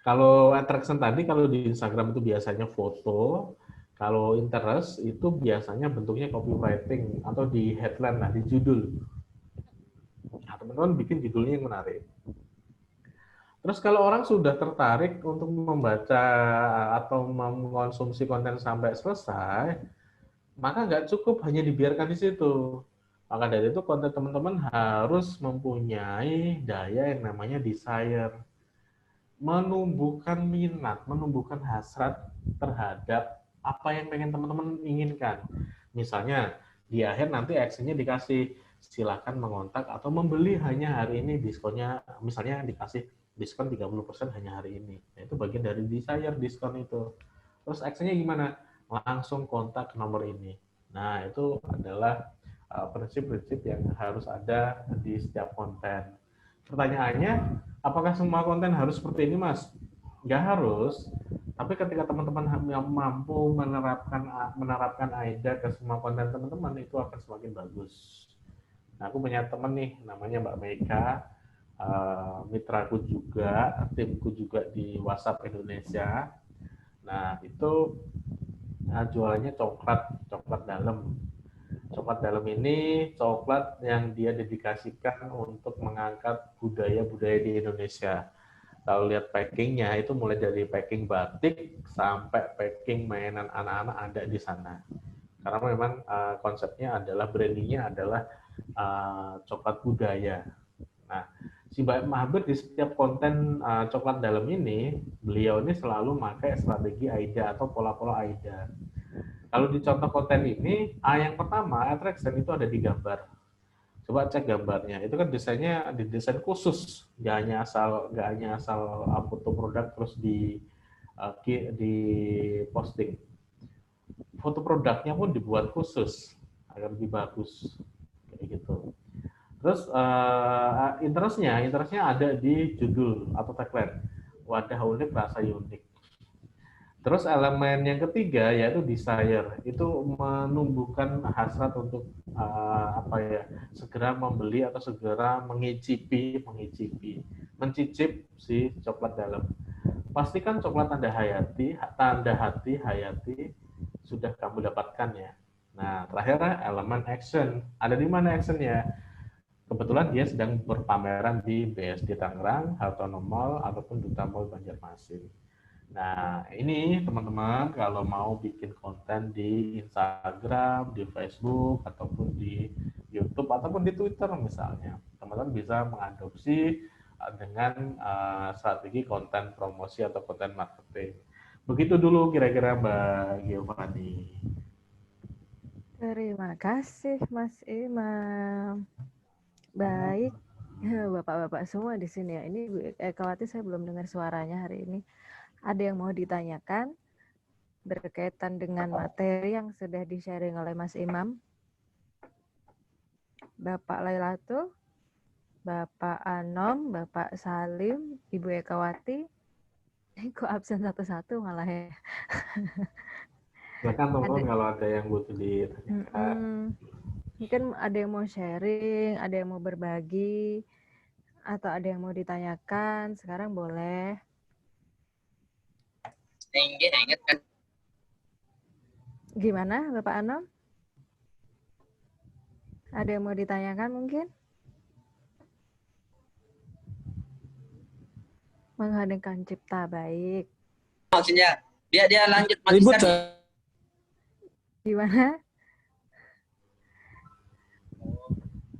Kalau attraction tadi, kalau di Instagram itu biasanya foto, kalau interest itu biasanya bentuknya copywriting atau di headline, di judul. Nah, teman-teman bikin judulnya yang menarik. Terus kalau orang sudah tertarik untuk membaca atau mengkonsumsi konten sampai selesai, maka nggak cukup hanya dibiarkan di situ. Maka dari itu konten teman-teman harus mempunyai daya yang namanya desire. Menumbuhkan minat, menumbuhkan hasrat terhadap apa yang pengen teman-teman inginkan. Misalnya di akhir nanti actionnya dikasih silakan mengontak atau membeli hanya hari ini, diskonnya misalnya dikasih diskon 30% hanya hari ini. Nah, itu bagian dari desire diskon itu. Terus actionnya gimana? Langsung kontak nomor ini. Nah, itu adalah prinsip-prinsip yang harus ada di setiap konten. Pertanyaannya, apakah semua konten harus seperti ini, Mas? Nggak harus, tapi ketika teman-teman mampu menerapkan AIDA ke semua konten teman-teman, itu akan semakin bagus. Nah, aku punya teman nih, namanya Mbak Mega, mitraku juga, timku juga di WhatsApp Indonesia. Nah, itu jualannya coklat dalam. Coklat dalam ini coklat yang dia dedikasikan untuk mengangkat budaya-budaya di Indonesia. Kalau lihat packingnya itu mulai dari packing batik sampai packing mainan anak-anak ada di sana. Karena memang konsepnya adalah brandingnya adalah coklat budaya. Nah, si Mbak Mahabir di setiap konten coklat dalam ini, beliau ini selalu pakai strategi AIDA atau pola-pola AIDA. Kalau di contoh konten ini, yang pertama, attraction itu ada di gambar. Coba cek gambarnya. Itu kan desainnya didesain khusus, nggak hanya asal foto produk terus di posting. Foto produknya pun dibuat khusus agar lebih bagus, kayak gitu. Terus interestnya ada di judul atau tagline. Wadah unik, rasa unik. Terus elemen yang ketiga yaitu desire, itu menumbuhkan hasrat untuk segera membeli atau segera mencicip si coklat dalam. Pastikan coklat tanda hati Hayati sudah kamu dapatkan ya. Nah, terakhir elemen action. Ada di mana actionnya? Kebetulan dia sedang berpameran di BSD Tangerang, Hartono Mall ataupun Duta Mall Banjarmasin. Nah, ini teman-teman kalau mau bikin konten di Instagram, di Facebook, ataupun di YouTube, ataupun di Twitter misalnya, teman-teman bisa mengadopsi dengan strategi konten promosi atau konten marketing. Begitu dulu kira-kira Mbak Giovanni. Terima kasih Mas Imam. Baik, Bapak-bapak semua di sini ya. Ini Bu Ekawati saya belum dengar suaranya hari ini. Ada yang mau ditanyakan berkaitan dengan materi yang sudah di-sharing oleh Mas Imam? Bapak Lailatul, Bapak Anom, Bapak Salim, Ibu Ekawati. Kok absen satu-satu malah ya? Silakan teman-teman kalau ada yang butuh ditanyakan. Mungkin ada yang mau sharing, ada yang mau berbagi, atau ada yang mau ditanyakan, sekarang boleh. Gimana Bapak Anom? Ada yang mau ditanyakan mungkin? Menghadirkan cipta baik. Maksudnya dia lanjut Ribut magister. Gimana?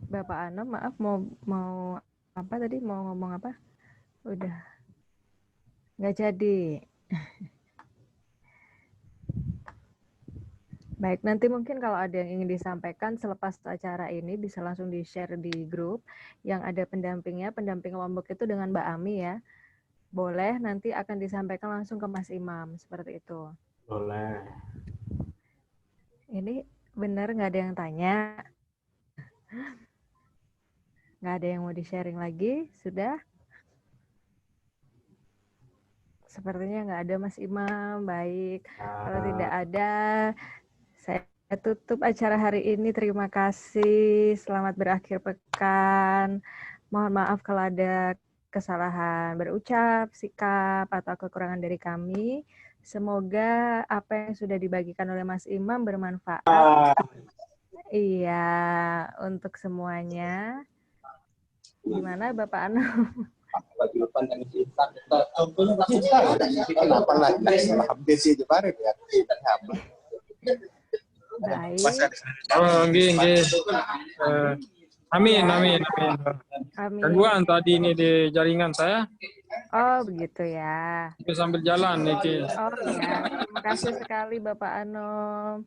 Bapak Anom, maaf mau apa tadi? Mau ngomong apa? Udah nggak jadi. Baik, nanti mungkin kalau ada yang ingin disampaikan selepas acara ini bisa langsung di-share di grup yang ada pendampingnya, pendamping Lombok itu dengan Mbak Ami ya. Boleh, nanti akan disampaikan langsung ke Mas Imam, seperti itu. Boleh. Ini benar nggak ada yang tanya? Nggak ada yang mau di-sharing lagi? Sudah? Sepertinya nggak ada Mas Imam, baik. Kalau tidak ada, saya tutup acara hari ini. Terima kasih. Selamat berakhir pekan. Mohon maaf kalau ada kesalahan berucap, sikap, atau kekurangan dari kami. Semoga apa yang sudah dibagikan oleh Mas Imam bermanfaat. Iya, untuk semuanya. Gimana Bapak Anam? Baik. Oh, nggih. Amin. Amin. Gangguan tadi ini di jaringan saya. Oh, begitu ya. Itu sambil jalan niki. Oh ya, terima kasih sekali Bapak Anom.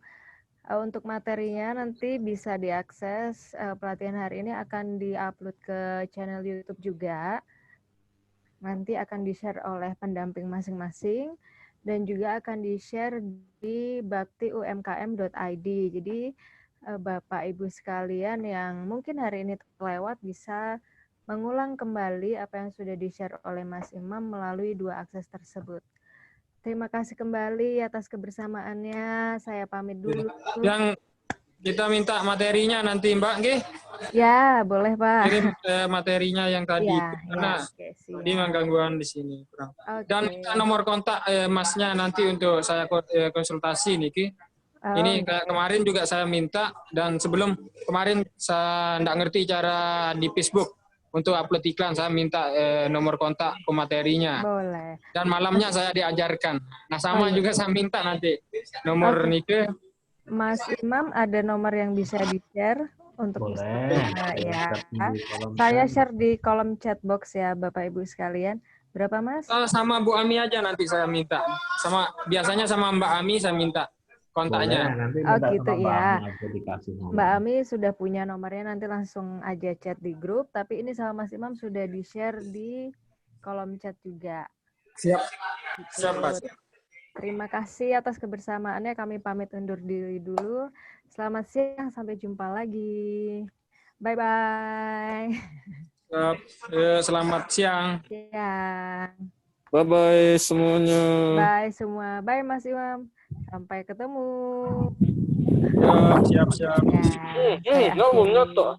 Untuk materinya nanti bisa diakses. Pelatihan hari ini akan diupload ke channel YouTube juga. Nanti akan di-share oleh pendamping masing-masing dan juga akan di-share di baktiumkm.id. Jadi Bapak Ibu sekalian yang mungkin hari ini terlewat bisa mengulang kembali apa yang sudah di-share oleh Mas Imam melalui dua akses tersebut. Terima kasih kembali atas kebersamaannya. Saya pamit dulu. Yang kita minta materinya nanti Mbak, nggih? Ya, boleh Pak. Kirim materinya yang tadi. Ya, Karena oke, ini memang gangguan di sini. Oke. Dan minta nomor kontak Masnya nanti untuk saya konsultasi niki. Ini kayak kemarin juga saya minta, dan sebelum kemarin saya nggak ngerti cara di Facebook untuk upload iklan, saya minta nomor kontak pematerinya. Boleh. Dan malamnya saya diajarkan. Nah sama juga saya minta nanti nomor nike. Mas Imam ada nomor yang bisa di-share untuk Boleh. Ya. Saya share di kolom chat box ya Bapak Ibu sekalian. Berapa Mas? Sama Bu Ami aja nanti saya minta. Biasanya sama Mbak Ami saya minta kontaknya. Boleh, nanti Oh minta gitu sama Mbak ya. Ami aja dikasih nomor. Mbak Ami sudah punya nomornya, nanti langsung aja chat di grup. Tapi ini sama Mas Imam sudah di-share di kolom chat juga. Siap. Gitu. Siap, Mas. Terima kasih atas kebersamaannya. Kami pamit undur diri dulu. Selamat siang, sampai jumpa lagi. Bye-bye. Selamat siang. Siang. Bye-bye semuanya. Bye semua. Bye Mas Imam. Sampai ketemu. Ya, siap. Ya, saya akhiri. Ngomong nyoto.